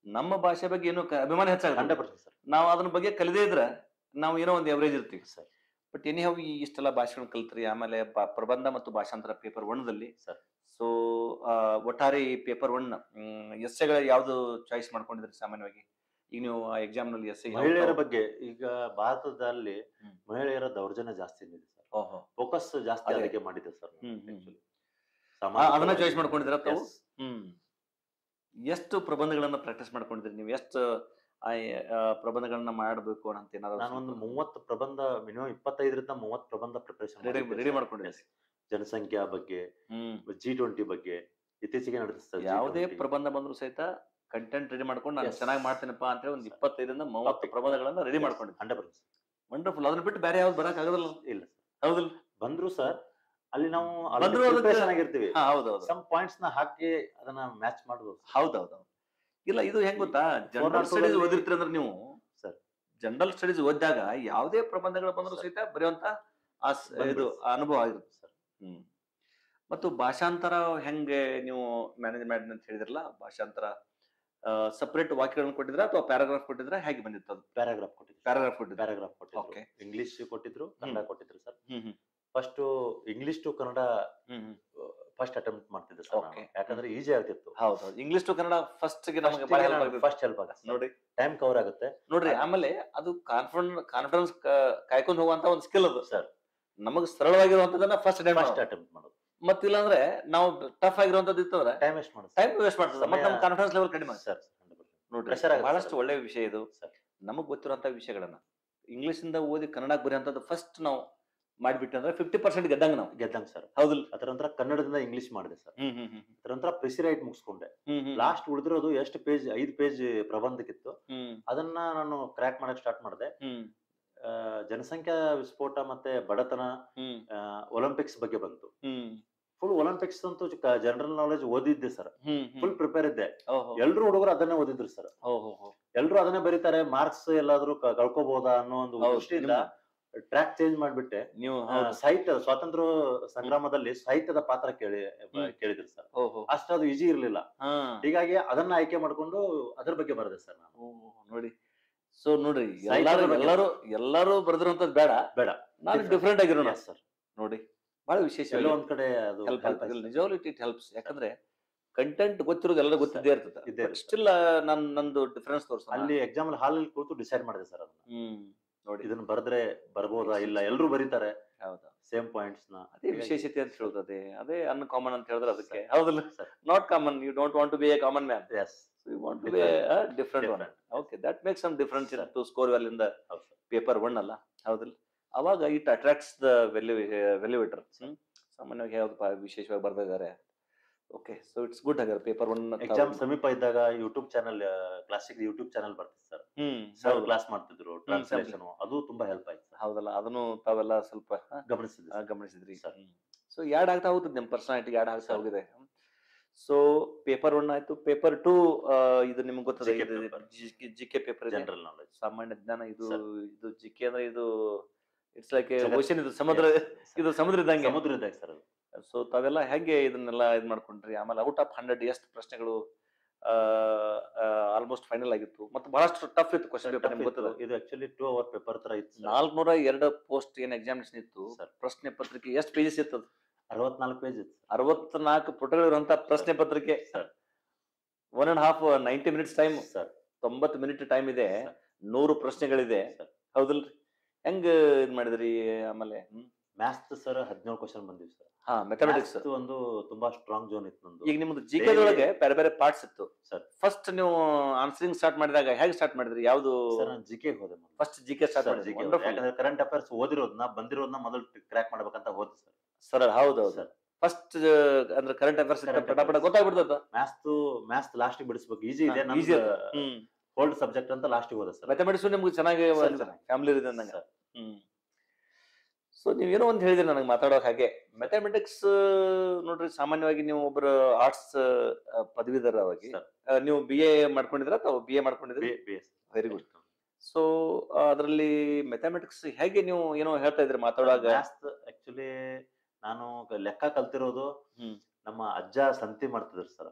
[SPEAKER 1] ನಮ್ಮ ಭಾಷೆ ಬಗ್ಗೆ ಏನೋ ಅಭಿಮಾನ ಹೆಚ್ಚಾಗುತ್ತೆ
[SPEAKER 2] 100% ಸರ್.
[SPEAKER 1] ನಾವು ಅದ್ರ ಬಗ್ಗೆ ಕಲಿದೇ ಇದ್ರೆ ನಾವು ಏನೋ ಒಂದು ಎವರೇಜ್ ಇರ್ತೀವಿ ಸರ್. ಬಟ್ ಎನಿಹೌ ಇಷ್ಟೆಲ್ಲ ಭಾಷೆಗಳನ್ನ ಕಲ್ತ್ರಿ. ಆಮೇಲೆ ಪ್ರಬಂಧ ಮತ್ತು ಭಾಷಾಂತರ ಪೇಪರ್ 1ದಲ್ಲಿ ಸರ್. ಸೊ ಒಟ್ಟಾರೆ ಪೇಪರ್ 1 ಎಸ್ಸೆಗಳ ಯಾವ್ದು ಚಾಯ್ಸ್ ಮಾಡ್ಕೊಂಡಿದ್ರಿ ಸಾಮಾನ್ಯವಾಗಿ? ಈಗ ನೀವು ಎಕ್ಸಾಮ್ ನಲ್ಲಿ ಎಸ್ಸೆ
[SPEAKER 2] ಮಹಿಳೆಯರ ಬಗ್ಗೆ, ಈಗ ಭಾರತದಲ್ಲಿ ಮಹಿಳೆಯರ ದೌರ್ಜನ್ಯ ಜಾಸ್ತಿ ಇದೆ ಸರ್. ಫೋಕಸ್ ಜಾಸ್ತಿ ಅದಕ್ಕೆ ಮಾಡಿದೆ ಸರ್.
[SPEAKER 1] ಅದನ್ನ ಚಾಯ್ಸ್ ಮಾಡ್ಕೊಂಡಿದ್ರ ತಾವು? ಎಷ್ಟು ಪ್ರಬಂಧಗಳನ್ನ ಪ್ರಾಕ್ಟೀಸ್ ಮಾಡ್ಕೊಂಡಿದ್ರಿ ನೀವು? ಎಷ್ಟು ಪ್ರಬಂಧಗಳನ್ನ ಮಾಡಬೇಕು ಅಂತ ಏನಾದ್ರು?
[SPEAKER 2] ನಾನೊಂದು 30 ಪ್ರಬಂಧ, ಮಿನಿಮಮ್ 25ರಿಂದ 30 ಪ್ರಬಂಧ ಪ್ರಿಪರೇಷನ್
[SPEAKER 1] ರೆಡಿ ಮಾಡ್ಕೊಂಡಿದ್ದೆ.
[SPEAKER 2] ಜನಸಂಖ್ಯಾ ಬಗ್ಗೆ, G20 ಬಗ್ಗೆ ಇತ್ತೀಚೆಗೆ ನಡೆದ
[SPEAKER 1] ಯಾವುದೇ ಪ್ರಬಂಧ ಬಂದ್ರು ಸಹಿತ ಕಂಟೆಂಟ್ ರೆಡಿ ಮಾಡ್ಕೊಂಡು ನಾನು ಚೆನ್ನಾಗಿ ಮಾಡ್ತೀನಪ್ಪ ಅಂತ ಹೇಳಿ ಒಂದು 25ರಿಂದ 30 ಪ್ರಬಂಧಗಳನ್ನ ರೆಡಿ ಮಾಡ್ಕೊಂಡಿದ್ದೆ.
[SPEAKER 2] 100%
[SPEAKER 1] ವಂಡರ್ಫುಲ್. ಅದನ್ನ ಬಿಟ್ಟು ಬೇರೆ ಯಾವ್ದು ಬರಕ್ ಆಗೋದಿಲ್ಲ?
[SPEAKER 2] ಇಲ್ಲ
[SPEAKER 1] ಹೌದಿಲ್ಲ?
[SPEAKER 2] ಬಂದ್ರು ಸರ್, ಅಲ್ಲಿ ನಾವು ಆಗಿರ್ತೀವಿ.
[SPEAKER 1] ಹೌದೌದು,
[SPEAKER 2] ಸಮ್ ಪಾಯಿಂಟ್ಸ್ ನ ಹಾಕಿ ಅದನ್ನ ಮ್ಯಾಚ್ ಮಾಡಬಹುದು.
[SPEAKER 1] ಹೌದೌದು. ಇಲ್ಲ, ಇದು ಹೆಂಗ್ ಗೊತ್ತಾ, ಜನರಲ್ ಸ್ಟಡೀಸ್ ಓದಿರ್ತೀರಿ ಅಂದ್ರೆ ನೀವು ಸರ್, ಜನರಲ್ ಸ್ಟಡೀಸ್ ಓದಿದಾಗ ಯಾವುದೇ ಪ್ರಬಂಧಗಳು ಬಂದ್ರು ಸಹಿತ ಬರೆಯುವಂತ ಇದು ಅನುಭವ ಆಗಿರುತ್ತೆ ಸರ್. ಮತ್ತು ಭಾಷಾಂತರ ಹೆಂಗೆ ನೀವು ಮ್ಯಾನೇಜ್ ಮಾಡಿ ಅಂತ ಹೇಳಿದ್ರಲ್ಲ, ಭಾಷಾಂತರ ಸಪರೇಟ್ ವಾಕ್ಯಗಳನ್ನು ಕೊಟ್ಟಿದ್ರ ಅಥವಾ ಪ್ಯಾರಾಗ್ರಾಫ್ ಕೊಟ್ಟಿದ್ರ, ಹೇಗೆ ಬಂದಿತ್ತು ಅದು?
[SPEAKER 2] ಪ್ಯಾರಾಗ್ರಾಫ್ ಕೊಟ್ಟಿದ್ರು.
[SPEAKER 1] ಓಕೆ.
[SPEAKER 2] ಇಂಗ್ಲಿಷ್ ಕೊಟ್ಟಿದ್ರು, ಕನ್ನಡ ಕೊಟ್ಟಿದ್ರು sir. First English to Kannada first attempt ಮಾಡ್ತಿದ್ದೆ ಸರ್, ಯಾಕಂದ್ರೆ ಈಸಿ ಆಗ್ತಿತ್ತು.
[SPEAKER 1] ಹೌದು, ಇಂಗ್ಲಿಷ್ ಟು ಕನ್ನಡ ಫಸ್ಟ್ ಗೆ ನಮಗೆ
[SPEAKER 2] ಫಸ್ಟ್ ಹೆಲ್ಪ್ ಆಗುತ್ತೆ ನೋಡಿ, ಟೈಮ್ ಕವರ್ ಆಗುತ್ತೆ
[SPEAKER 1] ನೋಡ್ರಿ. ಆಮೇಲೆ ಅದು ಕಾನ್ಫಿಡೆನ್ಸ್ ಕಾಯ್ಕೊಂಡು ಹೋಗುವಂತ ಒಂದು ಸ್ಕಿಲ್ ಅದು ಸರ್. ನಮಗೆ ಸರಳವಾಗಿರುವಂತದನ್ನ ಫಸ್ಟ್ ಅಟೆಂಪ್ಟ್ ಮಾಡೋದು. ಮತ್ತಿಲ್ಲ ಅಂದ್ರೆ ನಾವು ಟಫ್ ಆಗಿರುವಂತದ್ದು ಇತ್ತಂದ್ರೆ ಟೈಮ್ ವೇಸ್ಟ್ ಮಾಡ್ತದೆ, ಮತ್ತೆ ನಮ್ಮ ಕಾನ್ಫಿಡೆನ್ಸ್ ಲೆವೆಲ್ ಕಡಿಮೆ ಆಗುತ್ತೆ ಸರ್. ನೋಡ್ರಿ
[SPEAKER 2] Pressure ಆಗುತ್ತೆ
[SPEAKER 1] ಬಹಳಷ್ಟು
[SPEAKER 2] sir.
[SPEAKER 1] ಒಳ್ಳೆ ವಿಷಯ ಇದು.
[SPEAKER 2] Sir.
[SPEAKER 1] ನಮಗ್ ಗೊತ್ತಿರುವಂತ ವಿಷಯಗಳನ್ನ ಇಂಗ್ಲಿಷ್ ಇಂದ ಓದಿ ಕನ್ನಡ ಬರೆಯುವಂತದ್ದು ಫಸ್ಟ್ ನಾವು ಮಾಡ್ಬಿಟ್ಟು ಅಂದ್ರೆ 50% ಗೆದ್ದಂಗ ನಾವು.
[SPEAKER 2] ಗೆದ್ದಂಗ್ ಸರ್.
[SPEAKER 1] ಹೌದಿಲ್ಲ?
[SPEAKER 2] ಅದರ ನಂತರ ಕನ್ನಡದಿಂದ ಇಂಗ್ಲಿಷ್ ಮಾಡಿದೆ ಸರ್.
[SPEAKER 1] ಹ್ಮ್ ಹ್ಮ್ ಹ್ಮ್
[SPEAKER 2] ಅದರ ನಂತರ ಪ್ರಿಸಿರೈಟ್ ಮುಗಿಸ್ಕೊಂಡೆ.
[SPEAKER 1] ಹ್ಮ್
[SPEAKER 2] ಲಾಸ್ಟ್ ಉಳಿದಿರೋದು ಎಷ್ಟು ಪೇಜ್ 5 ಪೇಜ್ ಪ್ರಬಂಧಕ್ಕಿತ್ತು.
[SPEAKER 1] ಹ್ಮ್
[SPEAKER 2] ಅದನ್ನ ನಾನು ಕ್ರ್ಯಾಕ್ ಮಾಡಕ್ ಸ್ಟಾರ್ಟ್ ಮಾಡಿದೆ.
[SPEAKER 1] ಹ್ಮ್
[SPEAKER 2] ಜನಸಂಖ್ಯಾ ವಿಸ್ಫೋಟ ಮತ್ತೆ ಬಡತನ,
[SPEAKER 1] ಹ್ಮ್
[SPEAKER 2] ಒಲಿಂಪಿಕ್ಸ್ ಬಗ್ಗೆ ಬಂತು.
[SPEAKER 1] ಹ್ಮ್
[SPEAKER 2] ಫುಲ್ ಒಲಿಂಪಿಕ್ಸ್ ಅಂತೂ ಜನರಲ್ ನಾಲೆಜ್ ಓದಿದ್ದೆ ಸರ್.
[SPEAKER 1] ಹ್ಮ್
[SPEAKER 2] ಫುಲ್ ಪ್ರಿಪೇರ್ ಇದ್ದೆ.
[SPEAKER 1] ಓಹೋ
[SPEAKER 2] ಎಲ್ರು ಹುಡುಗರು ಅದನ್ನೇ ಓದಿದ್ರು ಸರ್.
[SPEAKER 1] ಓಹೋ
[SPEAKER 2] ಎಲ್ರು ಅದನ್ನೇ ಬರೀತಾರೆ, ಮಾರ್ಕ್ಸ್ ಎಲ್ಲಾದ್ರೂ ಕಳ್ಕೊಬಹುದಾ ಅನ್ನೋ ಒಂದು
[SPEAKER 1] ಹೌದು.
[SPEAKER 2] ದೃಷ್ಟಿಯಿಂದ ಟ್ರ್ಯಾಕ್ ಚೇಂಜ್ ಮಾಡ್ಬಿಟ್ಟೆ.
[SPEAKER 1] ನೀವು
[SPEAKER 2] ಸಾಹಿತ್ಯ ಸ್ವಾತಂತ್ರ್ಯ ಸಂಗ್ರಾಮದಲ್ಲಿ ಸಾಹಿತ್ಯದ ಪಾತ್ರ ಕೇಳಿದ್ರು ಸರ್.
[SPEAKER 1] ಓಹೋ
[SPEAKER 2] ಅಷ್ಟು ಅದು ಈಜಿ ಇರ್ಲಿಲ್ಲ.
[SPEAKER 1] ಹಾ
[SPEAKER 2] ಹೀಗಾಗಿ ಅದನ್ನ ಆಯ್ಕೆ ಮಾಡ್ಕೊಂಡು ಅದ್ರ ಬಗ್ಗೆ ಬರೆದೆ ಸರ್ ನಾನು.
[SPEAKER 1] ಓಹೋ, ನೋಡಿ. ಸೊ ನೋಡ್ರಿ
[SPEAKER 2] ಸಾಹಿತ್ಯದ ಬಗ್ಗೆ
[SPEAKER 1] ಎಲ್ಲಾರು ಬರೆದಿರುವಂತದ್ದು ಬೇಡ,
[SPEAKER 2] ಬೇಡ,
[SPEAKER 1] ನಾನು ಡಿಫ್ರೆಂಟ್ ಆಗಿರೋಣ
[SPEAKER 2] Yes, sir.
[SPEAKER 1] ನೋಡಿ. ಬಹಳ ವಿಶೇಷ
[SPEAKER 2] ಎಲ್ಲೋ ಒಂದ್ ಕಡೆ ಅದು
[SPEAKER 1] ಹೆಲ್ಪ್
[SPEAKER 2] help
[SPEAKER 1] ಆಗ್ತದೆ
[SPEAKER 2] ಆಯ್ತು.
[SPEAKER 1] ನಿಜವಾಗ್ಲೂ ಇಟ್ ಹೆಲ್ಪ್ಸ್. ಯಾಕಂದ್ರೆ ಕಂಟೆಂಟ್ ಗೊತ್ತಿರೋದು ಎಲ್ಲರೂ ಗೊತ್ತಿದ್ದೇ
[SPEAKER 2] ಇದ್ದೇ
[SPEAKER 1] ಇರ್ತದೆ.
[SPEAKER 2] ಇರುತ್ತೆ.
[SPEAKER 1] ಸ್ಟಿಲ್ ನಂದು ಡಿಫರೆನ್ಸ್ ತೋರಿಸ
[SPEAKER 2] ಅಲ್ಲಿ ಎಕ್ಸಾಮ್ ಹಾಲ್ ಕೂತು ಡಿಸೈಡ್ ಮಾಡಿದೆ ಸರ್ ಅದನ್ನ.
[SPEAKER 1] ನೋಡಿ
[SPEAKER 2] ಇದನ್ನ ಬರೆದ್ರೆ ಬರ್ಬೋದಾ ಇಲ್ಲ, ಎಲ್ರು ಬರೀತಾರೆ
[SPEAKER 1] ಹೌದಾ,
[SPEAKER 2] ಸೇಮ್ ಪಾಯಿಂಟ್ಸ್ ನ.
[SPEAKER 1] ಅದೇ ವಿಶೇಷತೆ ಅಂತ ಹೇಳೋದು. ಅದೇ ಅನ್ಕಾಮನ್ ಅಂತ ಹೇಳಿದ್ರೆ ಅದಕ್ಕೆ ಹೌದಲ್ಲ,
[SPEAKER 2] Sir.
[SPEAKER 1] Not common. You don't want to be a common man,
[SPEAKER 2] Yes.
[SPEAKER 1] You want to be a different one. Okay, that make some difference in to score well in the
[SPEAKER 2] ಹೌದು sir.
[SPEAKER 1] Paper 1 ಅಲ್ಲ, ಹೌದಿಲ್ಲ? ಅವಾಗ it attracts the ವ್ಯಾಲ್ಯೂವೇಟರ್. ಸಾಮಾನ್ಯವಾಗಿ ಯಾವ್ದು ವಿಶೇಷವಾಗಿ ಬರ್ದಿದ್ದಾರೆ. Okay, so it's good ಹಾಗಾದ್ರೆ paper 1
[SPEAKER 2] exam ಸಮೀಪ ಇದ್ದಾಗ YouTube channel, classic YouTube channel ಬರ್ತಿತ್ತು ಸರ್. ಸರ್ ಕ್ಲಾಸ್ ಮಾಡ್ತಿದ್ರು, ಟ್ರಾನ್ಸ್ಲೇಷನ್, ಅದು ತುಂಬಾ ಹೆಲ್ಪ್ ಆಯ್ತು ಸರ್.
[SPEAKER 1] ಹೌದಲ್ಲ, ಅದನ್ನು ತಾವೆಲ್ಲ ಸ್ವಲ್ಪ ಗಮನಿಸಿದ್ರಿ. ಸೊ ಯಾಡ್ ಆಗ್ತಾ ಹೋಗ್ತದೆ, ನಿಮ್ ಪರ್ಸನಾಲಿಟಿ ಯಾಡ್ ಆಗ್ತಾ ಹೋಗಿದೆ. ಸೊ ಪೇಪರ್ 1 ಆಯ್ತು. ಪೇಪರ್ 2 ಇದು ನಿಮ್ಗೆ ಗೊತ್ತದೆ, ಜಿಕೆ ಪೇಪರ್,
[SPEAKER 2] ಜನರಲ್ ನಾಲೆಜ್,
[SPEAKER 1] ಸಾಮಾನ್ಯ ಜ್ಞಾನ. ಇದು
[SPEAKER 2] Sir.
[SPEAKER 1] ಇದು ಜಿಕೆ ಅಂದ್ರೆ ಇದು ಇಟ್ಸ್ ಲೈಕ್
[SPEAKER 2] ಜಗತ್-
[SPEAKER 1] ಓಷನ್, ಇದು ಸಮುದ್ರ. ಇದು ಸಮುದ್ರ ಇದ್ದಂಗೆ.
[SPEAKER 2] ಸಮುದ್ರ ಇದ್ದಾಗ ಸರ್ ಅದು.
[SPEAKER 1] ಸೊ ತಾವೆಲ್ಲ ಹೆಂಗೆ ಇದನ್ನೆಲ್ಲ ಇದ್ ಮಾಡ್ಕೊಂಡ್ರಿ? ಆಮೇಲೆ ಔಟ್ ಆಫ್ 100 ಎಷ್ಟು ಪ್ರಶ್ನೆಗಳು ಆಲ್ಮೋಸ್ಟ್ ಫೈನಲ್ ಆಗಿತ್ತು, ಮತ್ತೆ ಬಹಳಷ್ಟು ಟಫ್ ಇತ್ತು ಕ್ವಶನ್ ಪೇಪರ್, ನಿಮ್ಗೆ ಗೊತ್ತದ?
[SPEAKER 2] ಇದು ಆಕ್ಚುಲಿ 2 ಅವರ್ ಪೇಪರ್ ತರ ಇತ್ತು sir.
[SPEAKER 1] 402 ಪೋಸ್ಟ್ ಏನ್ ಎಕ್ಸಾಮಿನೇಷನ್ ಇತ್ತು.
[SPEAKER 2] Sir.
[SPEAKER 1] ಪ್ರಶ್ನೆ ಪತ್ರಿಕೆ ಎಷ್ಟು ಪೇಜಸ್ ಇತ್ತು?
[SPEAKER 2] 64 ಪೇಜ್ ಇತ್ತು
[SPEAKER 1] 64 ಪುಟಗಳಿರುವಂತ ಪ್ರಶ್ನೆ ಪತ್ರಿಕೆ.
[SPEAKER 2] Sir.
[SPEAKER 1] 1.5 90 minutes time,
[SPEAKER 2] sir.
[SPEAKER 1] 90 minute time ಇದೆ,
[SPEAKER 2] Sir.
[SPEAKER 1] 100 ಪ್ರಶ್ನೆಗಳಿದೆ,
[SPEAKER 2] Sir.
[SPEAKER 1] ಹೌದಲ್ರಿ? ಹೆಂಗ್ ಇದ್ ಮಾಡಿದ್ರಿ? ಆಮೇಲೆ
[SPEAKER 2] ಮ್ಯಾಥ್ಸ್ ಸರ್ 17 ಕ್ವಶನ್ ಬಂದಿವಿ ಸರ್.
[SPEAKER 1] ಮ್ಯಾಥಮೆಟಿಕ್ಸ್
[SPEAKER 2] ಒಂದು ತುಂಬಾ ಸ್ಟ್ರಾಂಗ್ ಝೋನ್ ಇತ್ತು ನಂದು.
[SPEAKER 1] ಈಗ ನಿಮ್ದು ಜಿಕೆ ದೊಳಗೆ ಬೇರೆ ಬೇರೆ ಪಾರ್ಟ್ಸ್ ಇತ್ತು.
[SPEAKER 2] ಸರ್.
[SPEAKER 1] ಫಸ್ಟ್ ನೀವು ಆನ್ಸರಿಂಗ್ ಸ್ಟಾರ್ಟ್ ಮಾಡಿದಾಗ ಹೇಗೆ ಸ್ಟಾರ್ಟ್ ಮಾಡಿದ್ರಿ? ಯಾವ್ದು
[SPEAKER 2] ಸರ್ ನಾನು ಜಿಕೆ ಹೋದೆ ಮೊದ್ಲು.
[SPEAKER 1] ಫಸ್ಟ್ ಜಿಕೆ ಸ್ಟಾರ್ಟ್
[SPEAKER 2] ಸರ್,
[SPEAKER 1] ಮಾಡಿದ್ರಿ?
[SPEAKER 2] GK ಹೋದೆ.
[SPEAKER 1] Wonderful.
[SPEAKER 2] ಯಾಕಂದ್ರೆ ಕರೆಂಟ್ ಅಫೇರ್ಸ್ ಓದಿರೋದನ್ನ ಬಂದಿರೋದನ್ನ ಮೊದಲು ಕ್ರ್ಯಾಕ್ ಮಾಡ್ಬೇಕಂತ ಹೋದೆ ಸರ್.
[SPEAKER 1] ಸರಳ, ಹೌದು ಹೌದು.
[SPEAKER 2] ಸರ್.
[SPEAKER 1] ಫಸ್ಟ್ ಅಂದ್ರೆ ಕರೆಂಟ್ ಅಫೇರ್ಸ್
[SPEAKER 2] Current
[SPEAKER 1] ಪಟ
[SPEAKER 2] affairs.
[SPEAKER 1] ಗೊತ್ತಾಗ್ಬಿಡ್ತದ.
[SPEAKER 2] ಮ್ಯಾಥ್ಸ್ ಲಾಸ್ಟ್ ಬಿಡಿಸ್ಬೇಕು, ಈಜಿ ಇದೆ
[SPEAKER 1] ಈಸಿ.
[SPEAKER 2] ಹೋಲ್ಡ್ ಸಬ್ಜೆಕ್ಟ್ ಅಂತ ಲಾಸ್ಟ್ ಹೋದೆ ಸರ್.
[SPEAKER 1] ಮ್ಯಾಥಮೆಟಿಕ್ಸ್ ನಿಮ್ಗೆ ಚೆನ್ನಾಗಿ
[SPEAKER 2] Sir, ಚೆನ್ನಾಗಿ.
[SPEAKER 1] ಫ್ಯಾಮಿಲಿ ಇದೆ ಅಂದಂಗ.
[SPEAKER 2] ಸರ್.
[SPEAKER 1] ಸೊ ನೀವೇನೋ ಒಂದು ಹೇಳಿದ್ರಿ ನನಗೆ ಮಾತಾಡೋ ಹಾಗೆ. ಮ್ಯಾಥಮೆಟಿಕ್ಸ್ ನೋಡ್ರಿ, ಸಾಮಾನ್ಯವಾಗಿ ನೀವು ಒಬ್ಬರು ಆರ್ಟ್ಸ್ ಪದವೀಧರವಾಗಿ
[SPEAKER 2] Sir.
[SPEAKER 1] ನೀವು BA ಮಾಡ್ಕೊಂಡಿದ್ರ ಅಥವಾ BA ಮಾಡ್ಕೊಂಡಿದ್ರಿ?
[SPEAKER 2] BS.
[SPEAKER 1] Very good. So ಅದರಲ್ಲಿ ಮ್ಯಾಥಮೆಟಿಕ್ಸ್ ಹೇಗೆ ನೀವು ಏನೋ ಹೇಳ್ತಾ ಇದ್ರಿ ಮಾತಾಡುವಾಗ?
[SPEAKER 2] ಮ್ಯಾಥ್ಸ್ ಆಕ್ಚುಲಿ ನಾನು ಲೆಕ್ಕ ಕಲ್ತಿರೋದು ನಮ್ಮ ಅಜ್ಜ ಸಂತಿ ಮಾಡ್ತಿದ್ರು ಸರ್.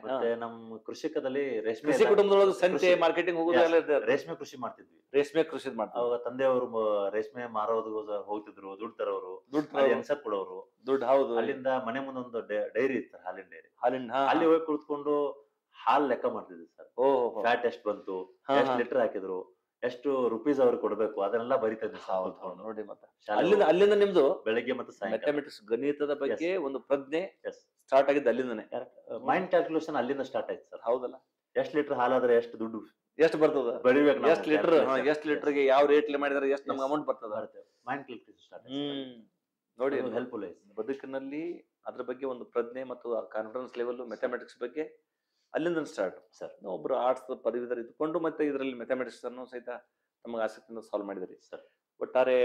[SPEAKER 2] ಮತ್ತೆ ನಮ್ಮ ಕೃಷಿಕದಲ್ಲಿ
[SPEAKER 1] ಕೃಷಿ ಕುಟುಂಬದೊಳಗೆ ಸಂತೆ
[SPEAKER 2] ಕೃಷಿ-
[SPEAKER 1] ಮಾರ್ಕೆಟಿಂಗ್ ಹೋಗೋದೆಲ್ಲ ಇದೆ.
[SPEAKER 2] ರೇಷ್ಮೆ ಕೃಷಿ ಮಾಡ್ತಿದ್ವಿ.
[SPEAKER 1] ರೇಷ್ಮೆ ಕೃಷಿ ಮಾಡ್ತಾರೆ.
[SPEAKER 2] ಅವಾಗ ತಂದೆಯವರು ರೇಷ್ಮೆ ಮಾರೋದು ಹೋಗ್ತಿದ್ರು, ದುಡ್ಡು ತರೋರು, ಎನ್ಸಕ್ ಕೊಡೋರು.
[SPEAKER 1] ದುಡ್ಡು, ಹೌದು.
[SPEAKER 2] ಅಲ್ಲಿಂದ ಮನೆ ಮುಂದೆ ಒಂದು ಡೈರಿ ಇತ್ತು, ಹಾಲಿನ ಡೈರಿ.
[SPEAKER 1] ಹಾಲಿನ
[SPEAKER 2] ಅಲ್ಲಿ ಹೋಗಿ ಕುಳಿತುಕೊಂಡು ಹಾಲ್ ಲೆಕ್ಕ ಮಾಡ್ತಿದ್ವಿ ಸರ್.
[SPEAKER 1] ಓಹೋ,
[SPEAKER 2] ಫ್ಯಾಟ್ ಎಷ್ಟು ಬಂತು, ಎಷ್ಟು ಲೀಟರ್ ಹಾಕಿದ್ರು, ಎಷ್ಟು ರುಪೀಸ್ ಅವ್ರಿಗೆ ಕೊಡ್ಬೇಕು, ಅದನ್ನೆಲ್ಲ ಬರಿತಾ ಇದ್ವಿ ಸರ್ ಕುತ್ಕೊಂಡು.
[SPEAKER 1] ನೋಡಿ ಮತ್ತೆ
[SPEAKER 2] ಶಾಲೆ
[SPEAKER 1] ಅಲ್ಲಿಂದ ನಿಮ್ದು
[SPEAKER 2] ಬೆಳಗ್ಗೆ ಮತ್ತೆ ಸಾಯಂಕಾಲ
[SPEAKER 1] ಮ್ಯಾಥಮೆಟಿಕ್ಸ್ ಗಣಿತದ ಬಗ್ಗೆ ಒಂದು ಪ್ರಜ್ಞೆ
[SPEAKER 2] Yes.
[SPEAKER 1] ಸ್ಟಾರ್ಟ್ ಆಗಿದ್ದು ಅಲ್ಲಿಂದನೇ.
[SPEAKER 2] ಮೈಂಡ್ ಕ್ಯಾಲ್ಕುಲೇಷನ್ ಅಲ್ಲಿಂದ ಸ್ಟಾರ್ಟ್ ಆಯ್ತು ಸರ್.
[SPEAKER 1] ಹೌದಲ್ಲ?
[SPEAKER 2] ಎಷ್ಟು ಲೀಟರ್ ಹಾಲಾದ್ರೆ ಎಷ್ಟು ದುಡ್ಡು
[SPEAKER 1] ಎಷ್ಟು ಬರ್ತದ,
[SPEAKER 2] ಬರಿಬೇಕು ನಾವು,
[SPEAKER 1] ಎಷ್ಟು ಲೀಟರ್,
[SPEAKER 2] calculation.
[SPEAKER 1] ಎಷ್ಟು ಲೀಟರ್ಗೆ ಯಾವ ರೇಟ್ ಮಾಡಿದ್ರೆ ಎಷ್ಟು ನಮ್ಗೆ
[SPEAKER 2] Yes.
[SPEAKER 1] ಅಮೌಂಟ್ ಬರ್ತದ.
[SPEAKER 2] ಮೈಂಡ್ ಕ್ಯಾಲ್ಕುಲೇಷನ್ ಸ್ಟಾರ್ಟ್ ಆಯ್ತು.
[SPEAKER 1] ನೋಡಿ,
[SPEAKER 2] ಹೆಲ್ಪ್ಫುಲ್ ಆಯ್ತು.
[SPEAKER 1] ಬದುಕಿನಲ್ಲಿ ಅದ್ರ ಬಗ್ಗೆ ಒಂದು ಪ್ರಜ್ಞೆ ಮತ್ತು ಕಾನ್ಫಿಡೆನ್ಸ್ ಲೆವೆಲ್ ಮ್ಯಾಥಮೆಟಿಕ್ಸ್ ಬಗ್ಗೆ ಅಲ್ಲಿಂದ ಸ್ಟಾರ್ಟ್ ಸರ್. ಒಬ್ರು ಆರ್ಟ್ಸ್ ಪದವೀಧರ ಇದ್ಕೊಂಡು ಮತ್ತೆ ಇದರಲ್ಲಿ ಮ್ಯಾಥಮೆಟಿಕ್ಸ್ ಅನ್ನು ಸಹಿತ ನಮಗೆ ಆಸಕ್ತಿಯಿಂದ ಸಾಲ್ವ್ ಮಾಡಿದ್ರಿ ಸರ್. ಒಟ್ಟಾರೆ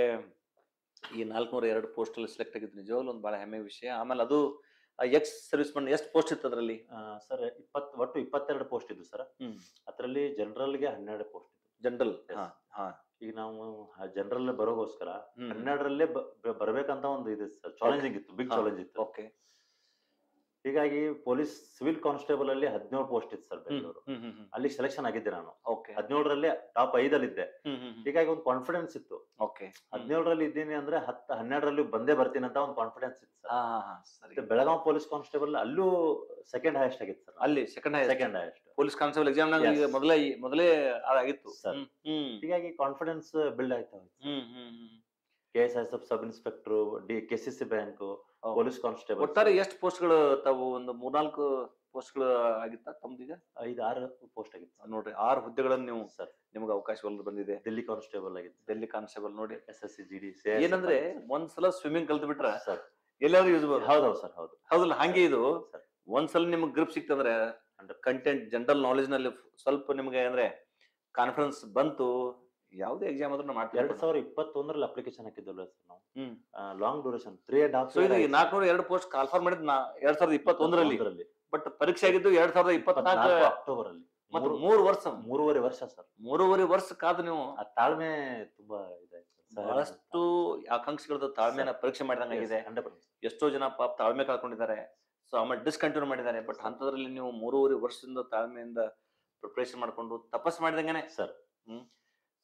[SPEAKER 1] ಈ 402 ಪೋಸ್ಟ್ ಅಲ್ಲಿ ಸೆಲೆಕ್ಟ್ ಆಗಿದ್ದು ನಿಜವಾಗ್ಲೂ ಒಂದು ಬಹಳ ಹೆಮ್ಮೆ ವಿಷಯ. ಆಮೇಲೆ ಅದು ಎಕ್ಸ್ ಸರ್ವಿಸ್ ಮನ್ ಎಷ್ಟು ಪೋಸ್ಟ್ ಇತ್ತು ಅದರಲ್ಲಿ?
[SPEAKER 2] ಸರ್ ಒಟ್ಟು 22 ಪೋಸ್ಟ್ ಇದ್ದು ಸರ್. ಅದರಲ್ಲಿ ಜನರಲ್ಗೆ 12 ಪೋಸ್ಟ್ ಇತ್ತು.
[SPEAKER 1] ಜನರಲ್,
[SPEAKER 2] ಈಗ ನಾವು ಜನರಲ್ ಬರೋಗೋಸ್ಕರ 12ರಲ್ಲೇ ಬರ್ಬೇಕಂತ ಒಂದು ಇದೆ ಸರ್. ಚಾಲೆಂಜಿಂಗ್ ಇತ್ತು, ಬಿಗ್ ಚಾಲೆಂಜ್ ಇತ್ತು.
[SPEAKER 1] ಓಕೆ.
[SPEAKER 2] ಹೀಗಾಗಿ ಪೊಲೀಸ್ ಸಿವಿಲ್ ಕಾನ್ಸ್ಟೇಬಲ್ ಅಲ್ಲಿ 17 ಪೋಸ್ಟ್ ಇತ್ತು ಸರ್ ಬೆಂಗಳೂರು. ಅಲ್ಲಿ ಸೆಲೆಕ್ಷನ್ ಆಗಿದ್ದೆ ನಾನು. 17ರಲ್ಲೇ ಟಾಪ್ 5 ಇದ್ದೆ. ಹೀಗಾಗಿ ಒಂದು ಕಾನ್ಫಿಡೆನ್ಸ್ ಇತ್ತು. 17ರಲ್ಲಿ ಇದ್ದೀನಿ ಅಂದ್ರೆ 12ರಲ್ಲೂ ಬಂದೇ ಬರ್ತೀನಿ ಅಂತ ಒಂದು ಕಾನ್ಫಿಡೆನ್ಸ್ ಇತ್ತು ಸರ್. ಬೆಳಗಾವಿ ಪೊಲೀಸ್ ಕಾನ್ಸ್ಟೇಬಲ್ ಅಲ್ಲೂ ಸೆಕೆಂಡ್ ಹೈಯೆಸ್ಟ್ ಆಗಿತ್ತು ಸರ್.
[SPEAKER 1] ಅಲ್ಲಿ second highest
[SPEAKER 2] police
[SPEAKER 1] constable exam ಮೊದಲೇ ಆಗಿತ್ತು
[SPEAKER 2] ಸರ್. ಹೀಗಾಗಿ ಕಾನ್ಫಿಡೆನ್ಸ್ ಬಿಲ್ಡ್ ಆಯ್ತು. KSISF sub inspector, KCC bank, police constable.
[SPEAKER 1] ಒಟ್ಟಾರೆ ಎಷ್ಟು ಪೋಸ್ಟ್ ಗಳು ತಾವು? ಒಂದು 3-4 ಪೋಸ್ಟ್ ಗಳು ಆಗಿತ್ತ ತಮ್ದೀಗ?
[SPEAKER 2] 5-6 ಪೋಸ್ಟ್ ಆಗಿತ್ತು
[SPEAKER 1] ನೋಡ್ರಿ 6 ಹುದ್ದೆಗಳನ್ನು ನೀವು
[SPEAKER 2] ಸರ್
[SPEAKER 1] ನಿಮ್ಗೆ ಅವಕಾಶ ಬಂದಿದೆ.
[SPEAKER 2] ಡೆಲ್ಲಿ ಕಾನ್ಸ್ಟೇಬಲ್ ಆಗಿತ್ತು,
[SPEAKER 1] ಡೆಲ್ಲಿ ಕಾನ್ಸ್ಟೇಬಲ್ ನೋಡಿ.
[SPEAKER 2] SSC GD
[SPEAKER 1] ಏನಂದ್ರೆ ಒಂದ್ಸಲ ಸ್ವಿಮ್ಮಿಂಗ್ ಕಲ್ತು ಬಿಟ್ರ
[SPEAKER 2] ಸರ್
[SPEAKER 1] ಎಲ್ಲಾದ್ರೂ ಯೂಸ್
[SPEAKER 2] ಹೌದೌದು ಸರ್ ಹೌದು
[SPEAKER 1] ಹೌದಲ್ಲ. ಹಂಗೆ ಇದು
[SPEAKER 2] ಸರ್
[SPEAKER 1] ಒಂದ್ಸಲ ನಿಮ್ಗೆ ಗ್ರಿಪ್ ಸಿಕ್ತಂದ್ರೆ ಕಂಟೆಂಟ್ ಜನರಲ್ ನಾಲೆಜ್ ನಲ್ಲಿ ಸ್ವಲ್ಪ ನಿಮ್ಗೆ ಅಂದ್ರೆ ಕಾನ್ಫಿಡೆನ್ಸ್ ಬಂತು, ಯಾವುದೇ ಎಕ್ಸಾಮ್ ಆದ್ರೂ ಮಾಡ್ತೀವಿ.
[SPEAKER 2] 2021 ಅಪ್ಲಿಕೇಶನ್ ಹಾಕಿದ್ದಲ್ಲ ಸರ್ ನಾವು, ಲಾಂಗ್ ಡ್ಯೂರೇಷನ್ 3.5
[SPEAKER 1] ಸೊ ಇದು 402 ಪೋಸ್ಟ್ ಕಾಲ್ಫಾರ್ ಮಾಡಿದ್ 2021ರಲ್ಲಿ, ಬಟ್ ಪರೀಕ್ಷೆ ಆಗಿದ್ದು 2024
[SPEAKER 2] ಅಕ್ಟೋಬರ್ ಅಲ್ಲಿ.
[SPEAKER 1] ಮತ್ತೆ 3 ವರ್ಷ
[SPEAKER 2] 3.5 ವರ್ಷ ಸರ್.
[SPEAKER 1] 3.5 ವರ್ಷ ಕಾದು ನೀವು
[SPEAKER 2] ಆ ತಾಳ್ಮೆ ತುಂಬಾ ಇದಾಯ್ತು ಸರ್.
[SPEAKER 1] ಬಹಳಷ್ಟು ಆಕಾಂಕ್ಷಿಗಳದ್ದು ತಾಳ್ಮೆನ ಪರೀಕ್ಷೆ ಮಾಡಿದಂಗಾಗಿದೆ. ಎಷ್ಟೋ ಜನ ಪಾಪ ತಾಳ್ಮೆ ಕಳ್ಕೊಂಡಿದ್ದಾರೆ, ಸೊ ಆಮೇಲೆ ಡಿಸ್ಕಂಟಿನ್ಯೂ ಮಾಡಿದ್ದಾರೆ. ಬಟ್ ಅಂತದ್ರಲ್ಲಿ ನೀವು 3.5 ವರ್ಷದಿಂದ ತಾಳ್ಮೆಯಿಂದ ಪ್ರಿಪರೇಷನ್ ಮಾಡ್ಕೊಂಡು ತಪಸ್ ಮಾಡಿದಂಗೆನೆ
[SPEAKER 2] ಸರ್.